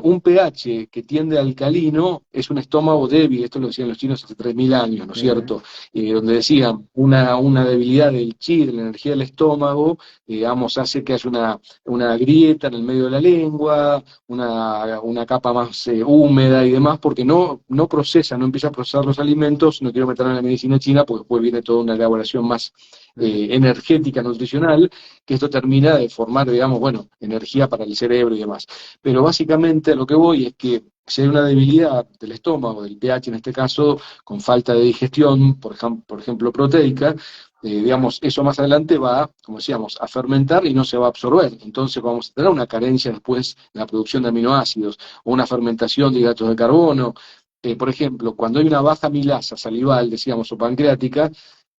Un pH que tiende a alcalino es un estómago débil, esto lo decían los chinos hace 3.000 años, ¿no es Ujú. cierto? Donde decían una debilidad del chi, de la energía del estómago, digamos, hace que haya una grieta en el medio de la lengua, una capa más húmeda y demás, porque no procesa, no empieza a procesar los alimentos. No quiero meterme en la medicina china, porque después viene toda una elaboración más Ujú. energética, nutricional, que esto termina de formar, digamos, bueno, energía para el cerebro y demás. Pero básicamente a lo que voy es que si hay una debilidad del estómago, del pH en este caso, con falta de digestión, por ejemplo proteica, digamos, eso más adelante va, como decíamos, a fermentar y no se va a absorber. Entonces vamos a tener una carencia después en la producción de aminoácidos o una fermentación de hidratos de carbono. Por ejemplo, cuando hay una baja milasa salival, decíamos, o pancreática,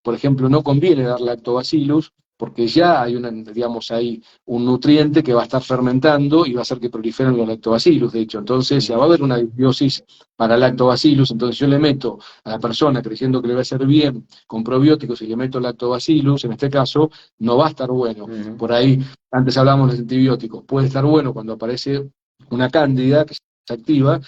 por ejemplo, no conviene dar lactobacillus porque ya hay digamos, hay un nutriente que va a estar fermentando y va a hacer que proliferen los lactobacillus, de hecho. Entonces ya va a Ujú. haber una disbiosis para lactobacillus, entonces yo le meto a la persona creyendo que le va a hacer bien con probióticos y le meto lactobacillus, en este caso, no va a estar bueno. Ujú. Por ahí, antes hablábamos de antibióticos, puede estar bueno cuando aparece una cándida que se activa,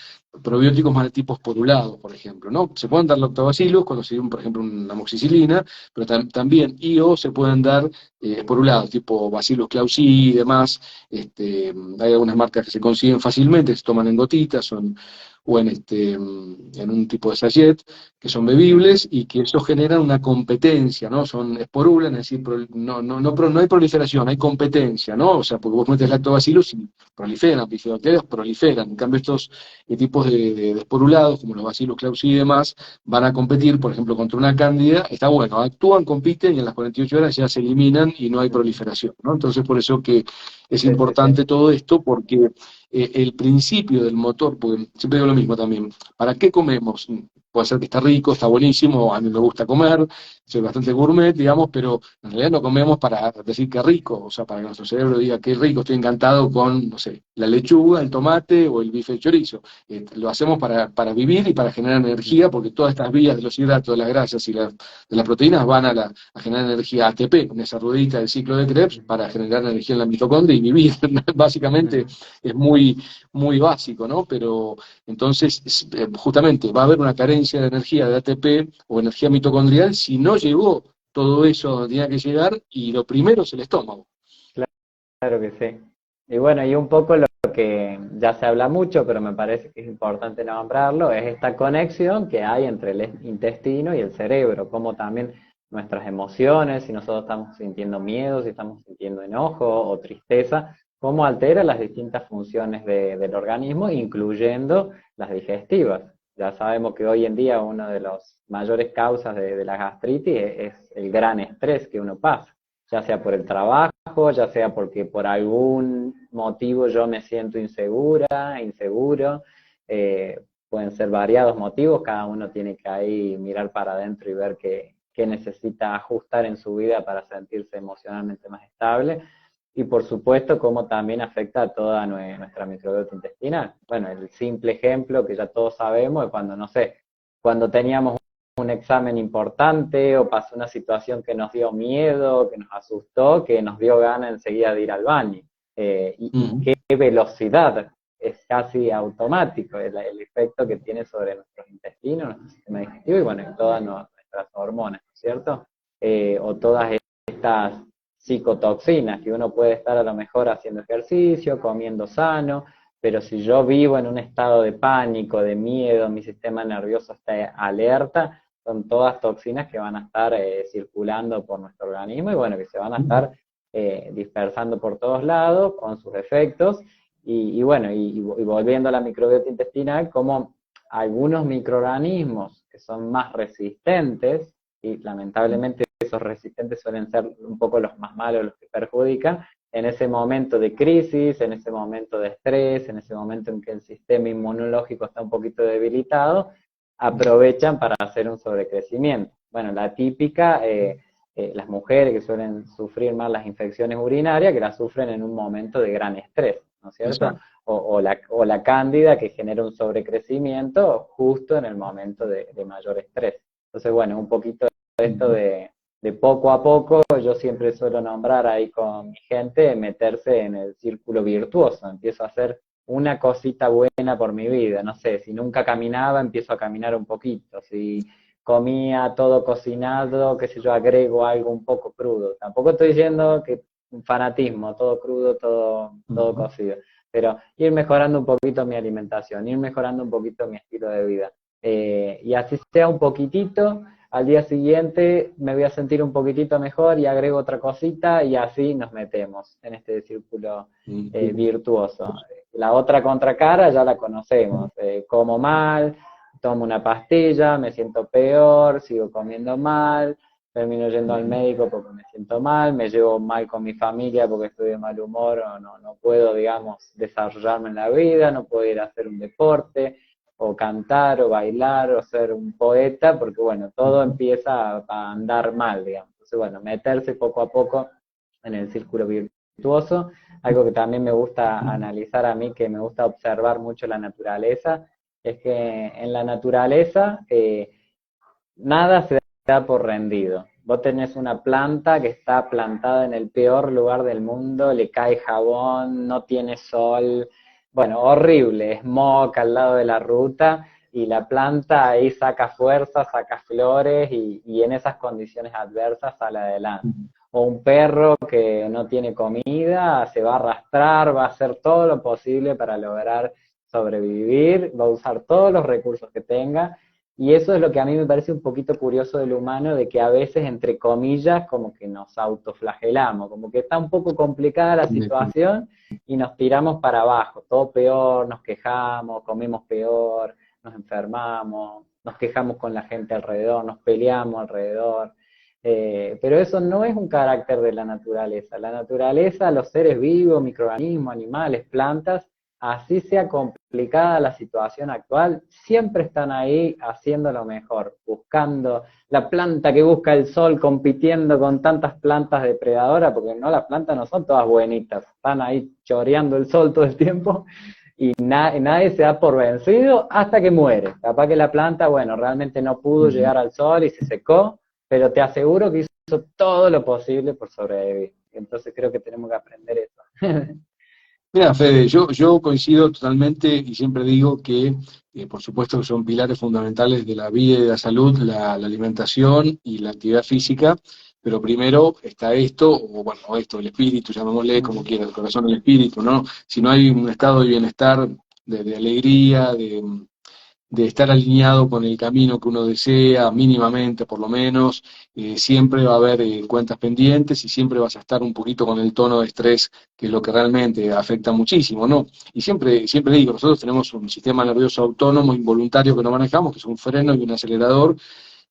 probióticos más de tipo esporulado, por ejemplo, ¿no? Se pueden dar lactobacillus cuando se dio, por ejemplo, una amoxicilina, pero también o se pueden dar esporulados, tipo Bacillus clausii y demás. Hay algunas marcas que se consiguen fácilmente, que se toman en gotitas o en un tipo de sachet, que son bebibles y que eso genera una competencia, ¿no? Son esporulan, es decir, no hay proliferación, hay competencia, ¿no? O sea, porque vos metes lactobacillus y proliferan, bifidobacterias proliferan. En cambio, estos tipos de esporulados, como los Bacillus clausii y demás, van a competir, por ejemplo, contra una cándida. Está bueno, actúan, compiten y en las 48 horas ya se eliminan y no hay proliferación, ¿no? Entonces, por eso que es Sí, sí, sí. importante todo esto, porque el principio del motor, porque siempre digo lo mismo también, ¿para qué comemos? Puede ser que está rico, está buenísimo, a mí me gusta comer, soy bastante gourmet, digamos, pero en realidad no comemos para decir que rico, o sea, para que nuestro cerebro diga que rico, estoy encantado con, no sé, la lechuga, el tomate o el bife de chorizo. Lo hacemos para vivir y para generar energía, porque todas estas vías de los hidratos, de las grasas y de las proteínas van a generar energía ATP, en esa ruedita del ciclo de Krebs, para generar energía en la mitocondria y vivir. Básicamente es muy, muy básico, ¿no? Pero entonces, justamente, va a haber una carencia de energía de ATP o energía mitocondrial si no llegó todo eso donde tenía que llegar, y lo primero es el estómago. Claro que sí. Y bueno, y un poco lo que ya se habla mucho, pero me parece que es importante nombrarlo, es esta conexión que hay entre el intestino y el cerebro, como también nuestras emociones, si nosotros estamos sintiendo miedo, si estamos sintiendo enojo o tristeza, cómo altera las distintas funciones del organismo, incluyendo las digestivas. Ya sabemos que hoy en día una de las mayores causas de la gastritis es el gran estrés que uno pasa, ya sea por el trabajo, ya sea porque por algún motivo yo me siento insegura, inseguro. Pueden ser variados motivos, cada uno tiene que ahí mirar para adentro y ver qué necesita ajustar en su vida para sentirse emocionalmente más estable. Y por supuesto, cómo también afecta a toda nuestra microbiota intestinal. Bueno, el simple ejemplo que ya todos sabemos es cuando, no sé, cuando teníamos un examen importante o pasó una situación que nos dio miedo, que nos asustó, que nos dio ganas enseguida de ir al baño. Y Ujú. qué velocidad, es casi automático el efecto que tiene sobre nuestros intestinos, nuestro sistema digestivo y bueno, en todas nuestras hormonas, ¿no es cierto? O todas estas psicotoxinas que uno puede estar a lo mejor haciendo ejercicio, comiendo sano, pero si yo vivo en un estado de pánico, de miedo, mi sistema nervioso está alerta, son todas toxinas que van a estar circulando por nuestro organismo y bueno, que se van a estar dispersando por todos lados con sus efectos. Y bueno, y volviendo a la microbiota intestinal, como algunos microorganismos que son más resistentes, y lamentablemente esos resistentes suelen ser un poco los más malos, los que perjudican, en ese momento de crisis, en ese momento de estrés, en ese momento en que el sistema inmunológico está un poquito debilitado, aprovechan para hacer un sobrecrecimiento. Bueno, la típica, las mujeres que suelen sufrir más las infecciones urinarias, que las sufren en un momento de gran estrés, ¿no es cierto? Exacto. O la cándida que genera un sobrecrecimiento justo en el momento de mayor estrés. Entonces, bueno, un poquito esto de poco a poco, yo siempre suelo nombrar ahí con mi gente, meterse en el círculo virtuoso, empiezo a hacer una cosita buena por mi vida, no sé, si nunca caminaba, empiezo a caminar un poquito, si comía todo cocinado, qué sé yo, agrego algo un poco crudo, tampoco estoy diciendo que un fanatismo, todo crudo, todo Ujú. cocido, pero ir mejorando un poquito mi alimentación, ir mejorando un poquito mi estilo de vida, y así sea un poquitito, al día siguiente me voy a sentir un poquitito mejor y agrego otra cosita y así nos metemos en este círculo Ujú. virtuoso. La otra contracara ya la conocemos, como mal, tomo una pastilla, me siento peor, sigo comiendo mal, termino yendo al médico porque me siento mal, me llevo mal con mi familia porque estoy de mal humor o no puedo, digamos, desarrollarme en la vida, no puedo ir a hacer un deporte, o cantar, o bailar, o ser un poeta, porque bueno, todo Ujú. empieza a andar mal, digamos. Entonces, bueno, meterse poco a poco en el círculo virtuoso, algo que también me gusta analizar a mí, que me gusta observar mucho la naturaleza, es que en la naturaleza nada se da por rendido. Vos tenés una planta que está plantada en el peor lugar del mundo, le cae jabón, no tiene sol, bueno, horrible, smog al lado de la ruta y la planta ahí saca fuerza, saca flores y en esas condiciones adversas sale adelante. O un perro que no tiene comida, se va a arrastrar, va a hacer todo lo posible para lograr sobrevivir, va a usar todos los recursos que tenga, y eso es lo que a mí me parece un poquito curioso del humano, de que a veces, entre comillas, como que nos autoflagelamos, como que está un poco complicada la situación y nos tiramos para abajo, todo peor, nos quejamos, comemos peor, nos enfermamos, nos quejamos con la gente alrededor, nos peleamos alrededor. Pero eso no es un carácter de la naturaleza. La naturaleza, los seres vivos, microorganismos, animales, plantas, así sea complicada la situación actual, siempre están ahí haciendo lo mejor, buscando la planta que busca el sol, compitiendo con tantas plantas depredadoras, porque no, las plantas no son todas buenitas, están ahí choreando el sol todo el tiempo y nadie se da por vencido hasta que muere. Capaz que la planta, bueno, realmente no pudo llegar al sol y se secó, pero te aseguro que hizo todo lo posible por sobrevivir. Entonces creo que tenemos que aprender eso. Mira, Fede, yo coincido totalmente y siempre digo que, por supuesto, que son pilares fundamentales de la vida y de la salud, la alimentación y la actividad física, pero primero está esto, o bueno, esto, el espíritu, llamémosle como quiera, el corazón, el espíritu, ¿no? Si no hay un estado de bienestar, de alegría, de estar alineado con el camino que uno desea, mínimamente por lo menos, siempre va a haber cuentas pendientes y siempre vas a estar un poquito con el tono de estrés, que es lo que realmente afecta muchísimo, ¿no? Y siempre digo, nosotros tenemos un sistema nervioso autónomo, involuntario que no manejamos, que es un freno y un acelerador,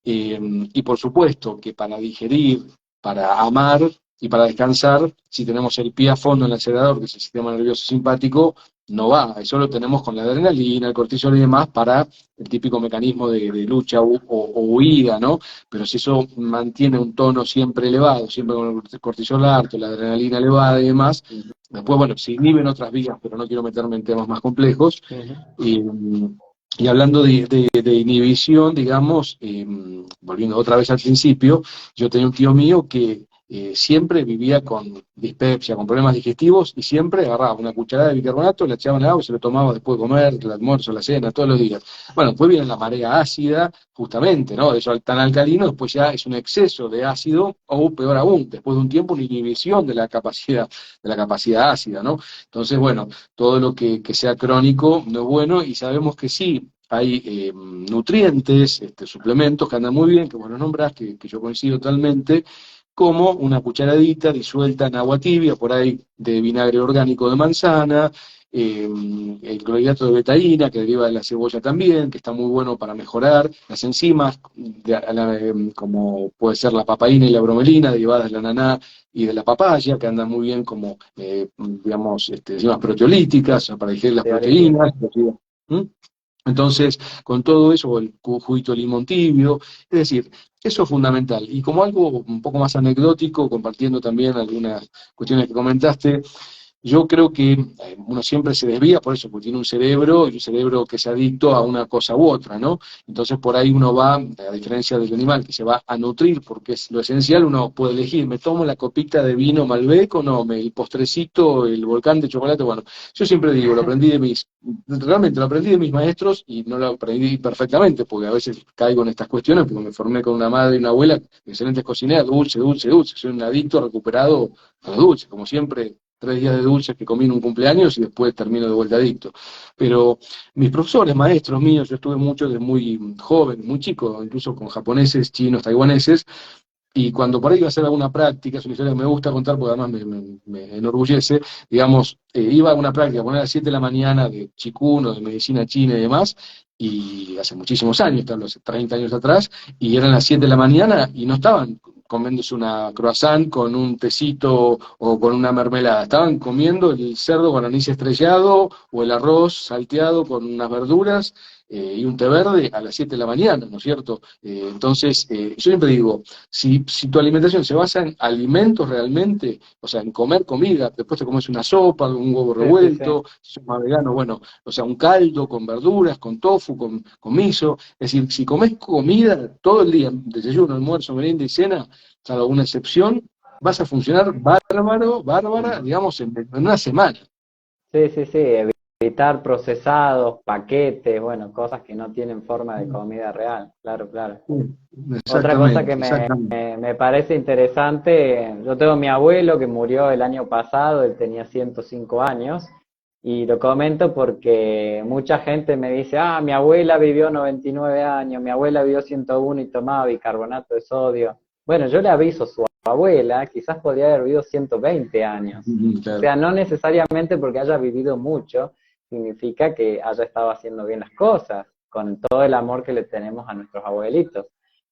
y por supuesto que para digerir, para amar y para descansar, si tenemos el pie a fondo en el acelerador, que es el sistema nervioso simpático, no va. Eso lo tenemos con la adrenalina, el cortisol y demás para el típico mecanismo de lucha o huida, ¿no? Pero si eso mantiene un tono siempre elevado, siempre con el cortisol alto, la adrenalina elevada y demás, después, bueno, se inhiben otras vías, pero no quiero meterme en temas más complejos. Y hablando de inhibición, digamos, volviendo otra vez al principio, yo tenía un tío mío que siempre vivía con dispepsia, con problemas digestivos, y siempre agarraba una cucharada de bicarbonato, la echaba en el agua y se lo tomaba después de comer, el almuerzo, la cena, todos los días. Bueno, después viene la marea ácida, justamente, ¿no? Eso tan alcalino, después ya es un exceso de ácido, o peor aún, después de un tiempo, una inhibición de la capacidad ácida, ¿no? Entonces, bueno, todo lo que sea crónico no es bueno, y sabemos que sí, hay nutrientes, suplementos que andan muy bien, que vos los nombrás, que yo coincido totalmente, como una cucharadita disuelta en agua tibia, por ahí de vinagre orgánico de manzana, el clorhidrato de betaína, que deriva de la cebolla también, que está muy bueno para mejorar las enzimas, como puede ser la papaína y la bromelina, derivadas del ananá y de la papaya, que andan muy bien como, digamos, enzimas proteolíticas, para digerir las proteínas. ¿Mm? Entonces, con todo eso, o el juguito de limón tibio, es decir, eso es fundamental. Y como algo un poco más anecdótico, compartiendo también algunas cuestiones que comentaste, yo creo que uno siempre se desvía por eso, porque tiene un cerebro y un cerebro que es adicto a una cosa u otra, ¿no? Entonces por ahí uno va, a diferencia del animal que se va a nutrir, porque es lo esencial, uno puede elegir, me tomo la copita de vino Malbec o no, el postrecito, el volcán de chocolate, bueno, yo siempre digo, realmente lo aprendí de mis maestros y no lo aprendí perfectamente, porque a veces caigo en estas cuestiones, porque me formé con una madre y una abuela, excelentes cocineras, dulce, dulce, dulce, soy un adicto recuperado a los dulces, como siempre 3 días de dulces que comí en un cumpleaños y después termino de vuelta adicto. Pero mis profesores, maestros míos, yo estuve mucho desde muy joven, muy chico, incluso con japoneses, chinos, taiwaneses, y cuando por ahí iba a hacer alguna práctica, es una historia que me gusta contar porque además me enorgullece, digamos, iba a una práctica, a poner a las 7 de la mañana de Chikun o de medicina china y demás, y hace muchísimos años, tal vez 30 años atrás, y eran las 7 de la mañana y no estaban comiéndose una croissant con un tecito o con una mermelada, estaban comiendo el cerdo con anís estrellado o el arroz salteado con unas verduras y un té verde a las 7 de la mañana, ¿no es cierto? Entonces, yo siempre digo, si tu alimentación se basa en alimentos realmente, o sea, en comer comida, después te comes una sopa, un huevo revuelto, si sos más vegano, bueno, o sea, un caldo con verduras, con tofu, con miso, es decir, si comes comida todo el día, desayuno, almuerzo, merienda y cena, salvo alguna excepción, vas a funcionar bárbaro, bárbara, digamos, en una semana. Sí, sí, sí, evitar procesados, paquetes, bueno, cosas que no tienen forma de comida real, claro, claro. Otra cosa que Exactamente. me parece interesante, yo tengo a mi abuelo que murió el año pasado, él tenía 105 años, y lo comento porque mucha gente me dice, mi abuela vivió 99 años, mi abuela vivió 101 y tomaba bicarbonato de sodio. Bueno, yo le aviso, su abuela quizás podría haber vivido 120 años. O Claro. sea, no necesariamente porque haya vivido mucho, significa que haya estado haciendo bien las cosas, con todo el amor que le tenemos a nuestros abuelitos.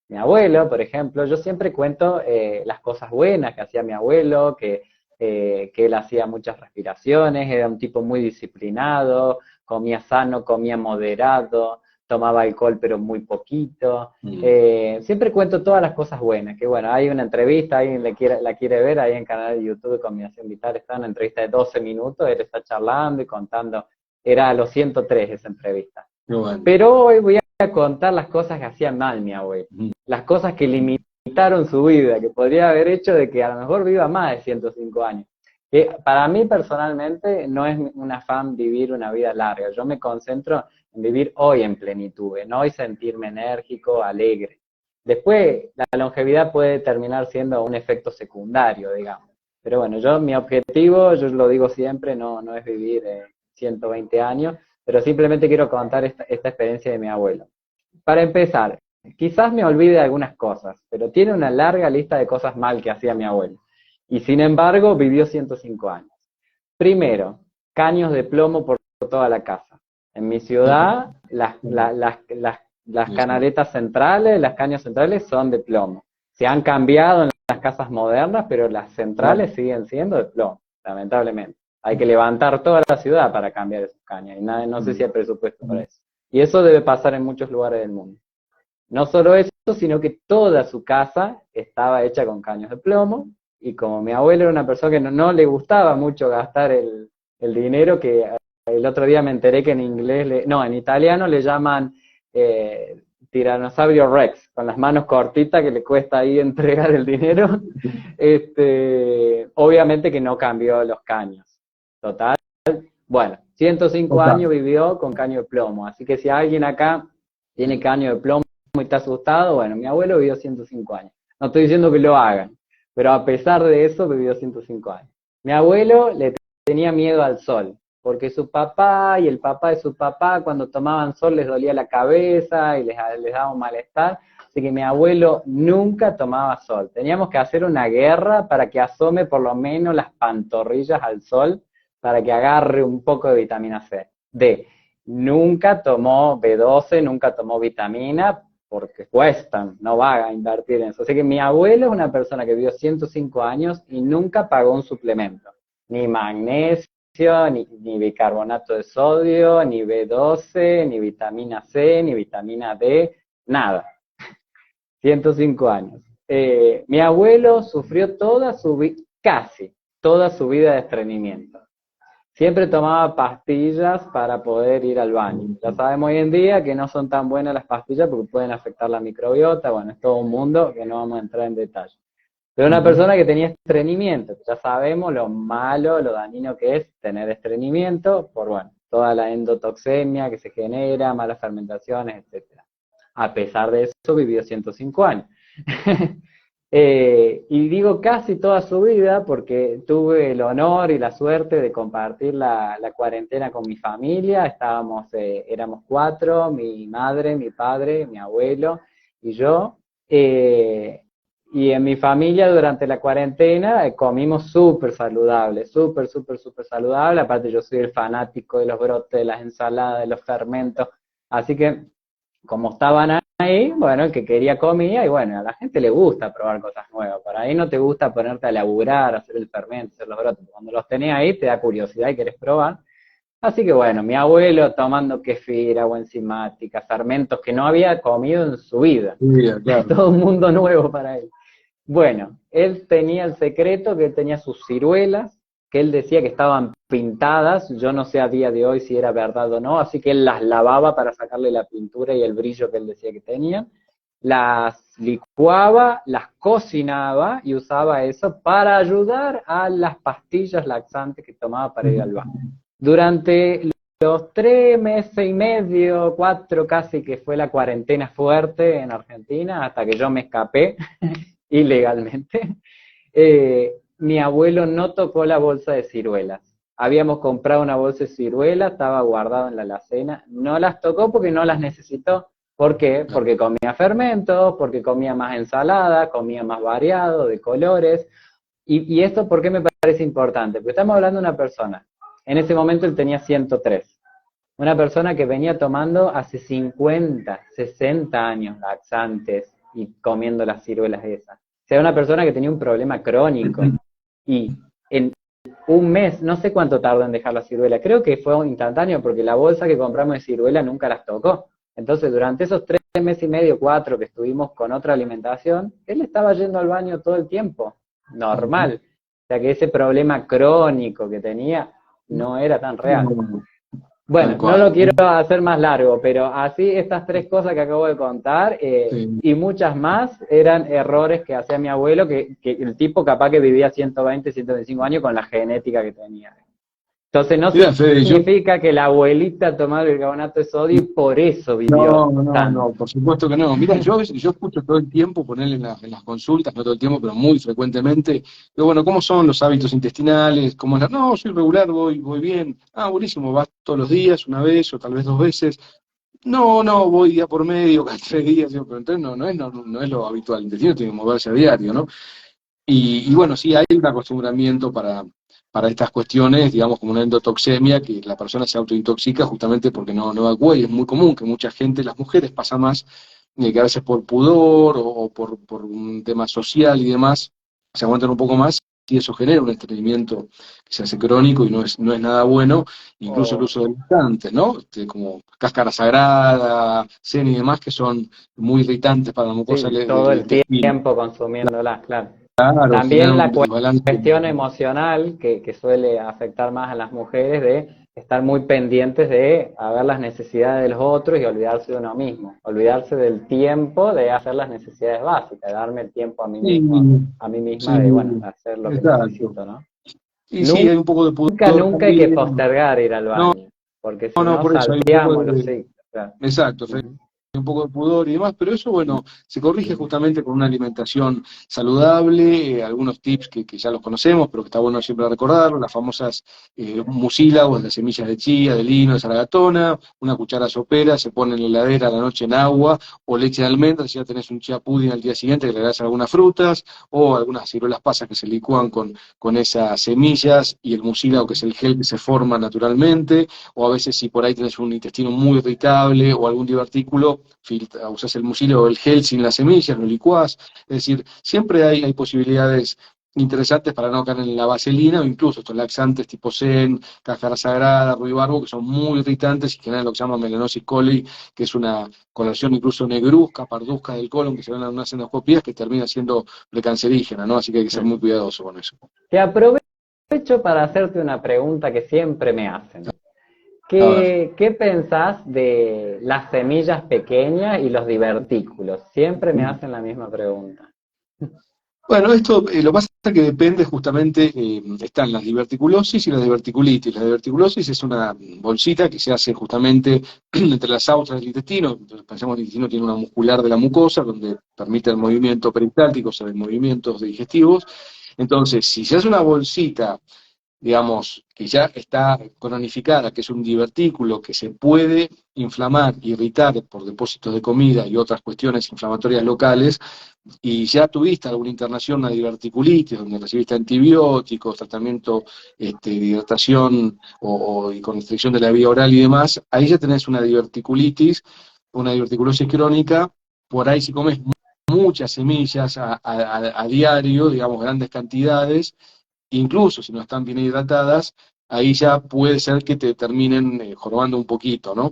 Mi abuelo, por ejemplo, yo siempre cuento las cosas buenas que hacía mi abuelo, que él hacía muchas respiraciones, era un tipo muy disciplinado, comía sano, comía moderado, tomaba alcohol pero muy poquito. Siempre cuento todas las cosas buenas, que bueno, hay una entrevista, alguien la quiere ver ahí en el canal de YouTube de Combinación Vital, está una entrevista de 12 minutos, él está charlando y contando, era a los 103 esa entrevista. Qué bueno. Pero hoy voy a contar las cosas que hacía mal mi abuelo, las cosas que limitaron su vida, que podría haber hecho de que a lo mejor viva más de 105 años. Que para mí personalmente no es un afán vivir una vida larga, yo me concentro en vivir hoy en plenitud, en hoy sentirme enérgico, alegre. Después, la longevidad puede terminar siendo un efecto secundario, digamos. Pero bueno, mi objetivo, yo lo digo siempre, no es vivir 120 años, pero simplemente quiero contar esta experiencia de mi abuelo. Para empezar, quizás me olvide algunas cosas, pero tiene una larga lista de cosas mal que hacía mi abuelo. Y sin embargo, vivió 105 años. Primero, caños de plomo por toda la casa. En mi ciudad, las canaletas centrales, las caños centrales son de plomo. Se han cambiado en las casas modernas, pero las centrales siguen siendo de plomo, lamentablemente. Hay que levantar toda la ciudad para cambiar esos caños, y no sé si hay presupuesto para eso. Y eso debe pasar en muchos lugares del mundo. No solo eso, sino que toda su casa estaba hecha con caños de plomo, y como mi abuelo era una persona que no le gustaba mucho gastar el dinero, que el otro día me enteré que en inglés, en italiano le llaman tiranosaurio rex, con las manos cortitas que le cuesta ahí entregar el dinero, obviamente que no cambió los caños. Total. Bueno, 105 años vivió con caño de plomo, así que si alguien acá tiene caño de plomo y está asustado, bueno, mi abuelo vivió 105 años. No estoy diciendo que lo hagan, pero a pesar de eso vivió 105 años. Mi abuelo le tenía miedo al sol, porque su papá y el papá de su papá cuando tomaban sol les dolía la cabeza y les daba un malestar, así que mi abuelo nunca tomaba sol. Teníamos que hacer una guerra para que asome por lo menos las pantorrillas al sol, para que agarre un poco de vitamina C. Nunca tomó B12, nunca tomó vitamina, porque cuestan, no va a invertir en eso. Así que mi abuelo es una persona que vivió 105 años y nunca pagó un suplemento, ni magnesio, ni bicarbonato de sodio, ni B12, ni vitamina C, ni vitamina D, nada. 105 años. Mi abuelo sufrió casi toda su vida de estreñimiento. Siempre tomaba pastillas para poder ir al baño. Ya sabemos hoy en día que no son tan buenas las pastillas porque pueden afectar la microbiota, bueno, es todo un mundo que no vamos a entrar en detalle. Pero una persona que tenía estreñimiento, ya sabemos lo malo, lo dañino que es tener estreñimiento, por bueno, toda la endotoxemia que se genera, malas fermentaciones, etc. A pesar de eso, vivió 105 años. Y digo casi toda su vida porque tuve el honor y la suerte de compartir la cuarentena con mi familia. Éramos 4, mi madre, mi padre, mi abuelo y yo. Y en mi familia durante la cuarentena comimos súper saludable, súper saludable. Aparte yo soy el fanático de los brotes, de las ensaladas, de los fermentos. Así que como estaban ahí, bueno, el que quería comía, y bueno, a la gente le gusta probar cosas nuevas. Por ahí no te gusta ponerte a laburar, hacer el fermento, hacer los brotes. Cuando los tenés ahí te da curiosidad y querés probar. Así que bueno, mi abuelo tomando kefir, agua enzimática, fermentos que no había comido en su vida. Claro. Todo un mundo nuevo para él. Bueno, él tenía el secreto que él tenía sus ciruelas, que él decía que estaban pintadas, yo no sé a día de hoy si era verdad o no, así que él las lavaba para sacarle la pintura y el brillo que él decía que tenían, las licuaba, las cocinaba y usaba eso para ayudar a las pastillas laxantes que tomaba para ir al baño. Durante los 3 meses y medio, 4 casi, que fue la cuarentena fuerte en Argentina, hasta que yo me escapé ilegalmente, mi abuelo no tocó la bolsa de ciruelas. Habíamos comprado una bolsa de ciruelas, estaba guardada en la alacena, no las tocó porque no las necesitó. ¿Por qué? Claro. Porque comía fermentos, porque comía más ensalada, comía más variado, de colores. Y esto, ¿por qué me parece importante? Porque estamos hablando de una persona. En ese momento él tenía 103. Una persona que venía tomando hace 50, 60 años laxantes y comiendo las ciruelas esas. O sea, una persona que tenía un problema crónico. Y en un mes, no sé cuánto tardó en dejar la ciruela, creo que fue instantáneo porque la bolsa que compramos de ciruela nunca las tocó. Entonces, durante esos 3 meses y medio, 4 que estuvimos con otra alimentación, él estaba yendo al baño todo el tiempo, normal. O sea que ese problema crónico que tenía no era tan real. Bueno, Tal cual. no lo quiero hacer más largo, pero así estas 3 cosas que acabo de contar Sí. y muchas más eran errores que hacía mi abuelo, que el tipo capaz que vivía 120, 125 años con la genética que tenía. Entonces no Mira, Fede, yo significa que la abuelita tomaba bicarbonato de sodio y por eso vivió no, tanto. por supuesto que no. Mira, yo escucho todo el tiempo, ponerle en las consultas, no todo el tiempo, pero muy frecuentemente, pero bueno, ¿cómo son los hábitos intestinales? ¿Cómo es no, soy regular, voy bien. Ah, buenísimo, vas todos los días, una vez o tal vez 2 veces. No, voy día por medio, cada 3 días, digo, pero entonces no es lo habitual. El intestino tiene que moverse a diario, ¿no? Y bueno, sí, hay un acostumbramiento para estas cuestiones, digamos, como una endotoxemia, que la persona se autointoxica justamente porque no evacúa, y es muy común que mucha gente, las mujeres pasa más, que a veces por pudor o por un tema social y demás, se aguantan un poco más, y eso genera un estreñimiento que se hace crónico y no es nada bueno, incluso el O uso de laxantes, ¿no? Como cáscara sagrada, sen y demás, que son muy irritantes para la mucosa sí, todo del el intestino. tiempo consumiéndolas, claro. Claro, También generan un la desbalance. cuestión emocional que suele afectar más a las mujeres de estar muy pendientes de ver las necesidades de los otros y olvidarse de uno mismo, olvidarse del tiempo de hacer las necesidades básicas, de darme el tiempo a mí Sí, mismo, a mí misma de, bueno, sí, hacer lo que exacto. necesito, ¿no? Y sí, hay un poco de pudor Nunca hay que también. postergar ir al No, baño, porque si no por eso hay un poco salteamos los de, ciclos, claro. exacto, Ujú. un poco de pudor y demás, pero eso, bueno, se corrige justamente con una alimentación saludable, algunos tips que ya los conocemos, pero que está bueno siempre recordarlo, las famosas mucílagos, las semillas de chía, de lino, de zaragatona, una cuchara sopera, se pone en la heladera a la noche en agua, o leche de almendras, si ya tenés un chía pudding al día siguiente, que le agregás algunas frutas, o algunas ciruelas pasas que se licúan con esas semillas, y el mucílago, que es el gel que se forma naturalmente, o a veces si por ahí tenés un intestino muy irritable o algún divertículo, usás el mucílago o el gel sin las semillas, lo licuás. Es decir, siempre hay posibilidades interesantes para no caer en la vaselina, o incluso estos laxantes tipo Zen, cáscara sagrada, ruibarbo, que son muy irritantes y generan lo que se llama melanosis coli, que es una coloración incluso negruzca, parduzca del colon, que se ven en unas endoscopías, que termina siendo precancerígena, ¿no? Así que hay que ser muy cuidadoso con eso. Te aprovecho para hacerte una pregunta que siempre me hacen. A ver. ¿Qué pensás de las semillas pequeñas y los divertículos? Siempre me hacen la misma pregunta. Bueno, esto lo que pasa es que depende justamente, están las diverticulosis y las diverticulitis. La diverticulosis es una bolsita que se hace justamente entre las austras del intestino. Entonces, pensamos que el intestino tiene una muscular de la mucosa, donde permite el movimiento peristáltico, o sea, los movimientos digestivos. Entonces, si se hace una bolsita, digamos, que ya está cronificada, que es un divertículo que se puede inflamar, irritar por depósitos de comida y otras cuestiones inflamatorias locales, y ya tuviste alguna internación, una diverticulitis, donde recibiste antibióticos, tratamiento de hidratación y con restricción de la vía oral y demás, ahí ya tenés una diverticulitis, una diverticulosis crónica. Por ahí si comes muchas semillas a diario, digamos, grandes cantidades, incluso si no están bien hidratadas, ahí ya puede ser que te terminen jorobando un poquito, ¿no?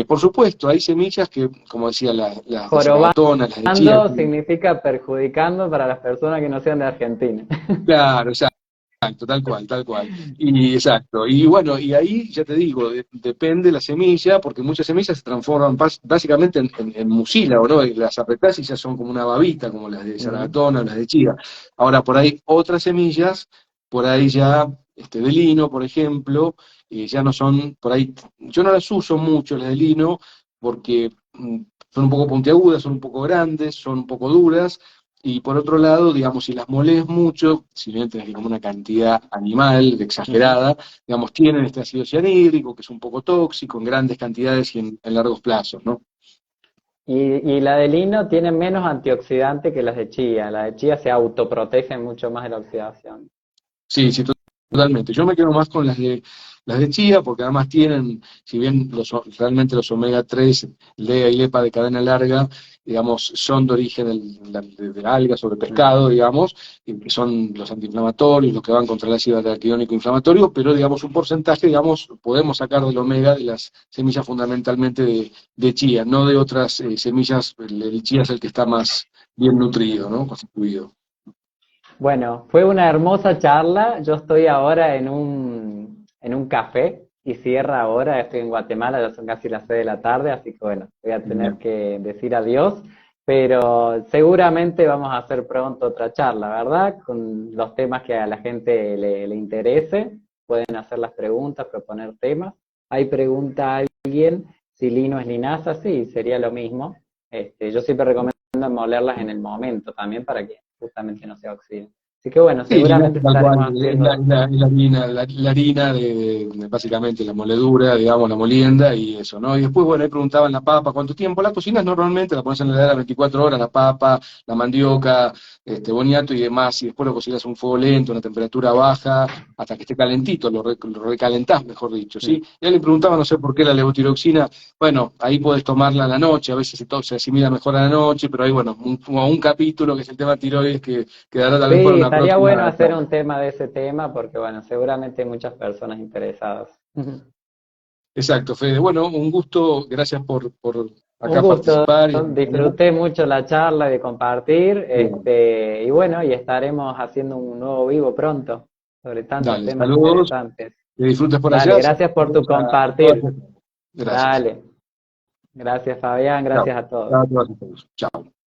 Por supuesto, hay semillas que, como decía, las de zaragatona, las de chía, Jorobando significa perjudicando para las personas que no sean de Argentina. claro, exacto, tal cual, tal cual. Y exacto. Y bueno, y ahí ya te digo, depende la semilla, porque muchas semillas se transforman básicamente en mucílago, ¿no? Y las apretás y ya son como una babita, como las de Mm. zaragatona, las de chía. Ahora, por ahí otras semillas, por ahí ya de lino, por ejemplo, ya no son, por ahí, yo no las uso mucho las de lino, porque son un poco puntiagudas, son un poco grandes, son un poco duras, y por otro lado, digamos, si las molés mucho, si bien tenés que comer una cantidad animal, exagerada, digamos, tienen este ácido cianhídrico, que es un poco tóxico, en grandes cantidades y en largos plazos, ¿no? Y la de lino tiene menos antioxidante que las de chía. Las de chía se autoprotegen mucho más de la oxidación. Sí, sí, totalmente. Yo me quedo más con las de chía, porque además tienen, si bien realmente los omega 3, LEA y EPA de cadena larga, digamos, son de origen de algas o de pescado, digamos, y que son los antiinflamatorios, los que van contra el ácido araquidónico inflamatorio, pero digamos, un porcentaje, digamos, podemos sacar del omega de las semillas fundamentalmente de chía, no de otras semillas. El chía es el que está más bien nutrido, ¿no? Constituido. Bueno, fue una hermosa charla. Yo estoy ahora en un café y cierra ahora. Estoy en Guatemala, ya son casi las 6 de la tarde, así que bueno, voy a tener que decir adiós. Pero seguramente vamos a hacer pronto otra charla, ¿verdad? Con los temas que a la gente le interese. Pueden hacer las preguntas, proponer temas. Ahí pregunta alguien si lino es linaza, sí, sería lo mismo. Yo siempre recomiendo molerlas en el momento también para que justamente no se oxiden. Así que bueno, Sí, seguramente tal cual, estaremos haciendo. la harina básicamente la moledura, digamos, la molienda y eso, ¿no? Y después, bueno, ahí preguntaban la papa, ¿cuánto tiempo? La cocinas normalmente, la pones en la heladera 24 horas, la papa, la mandioca, boniato y demás, y después lo cocinas a un fuego lento, a una temperatura baja, hasta que esté calentito, lo recalentás, mejor dicho, ¿sí? Y ahí le preguntaban, no sé por qué la levotiroxina, bueno, ahí podés tomarla a la noche, a veces se asimila mejor a la noche, pero hay, bueno, un capítulo que es el tema tiroides que quedará tal vez para Sí, una estaría bueno próxima hacer charla. un tema de ese tema porque bueno, seguramente hay muchas personas interesadas. Exacto, Fede. Bueno, un gusto, gracias por Un acá gusto, participar. disfruté mucho la charla de compartir, Bien. y bueno, y estaremos haciendo un nuevo vivo pronto sobre tantos Dale, temas saludos, interesantes. que disfrutes por Dale, allá. gracias por tu Saludos a todas. compartir. Gracias. Dale, gracias Fabián, Chao. gracias a todos. Chao a todas y todos. Chao.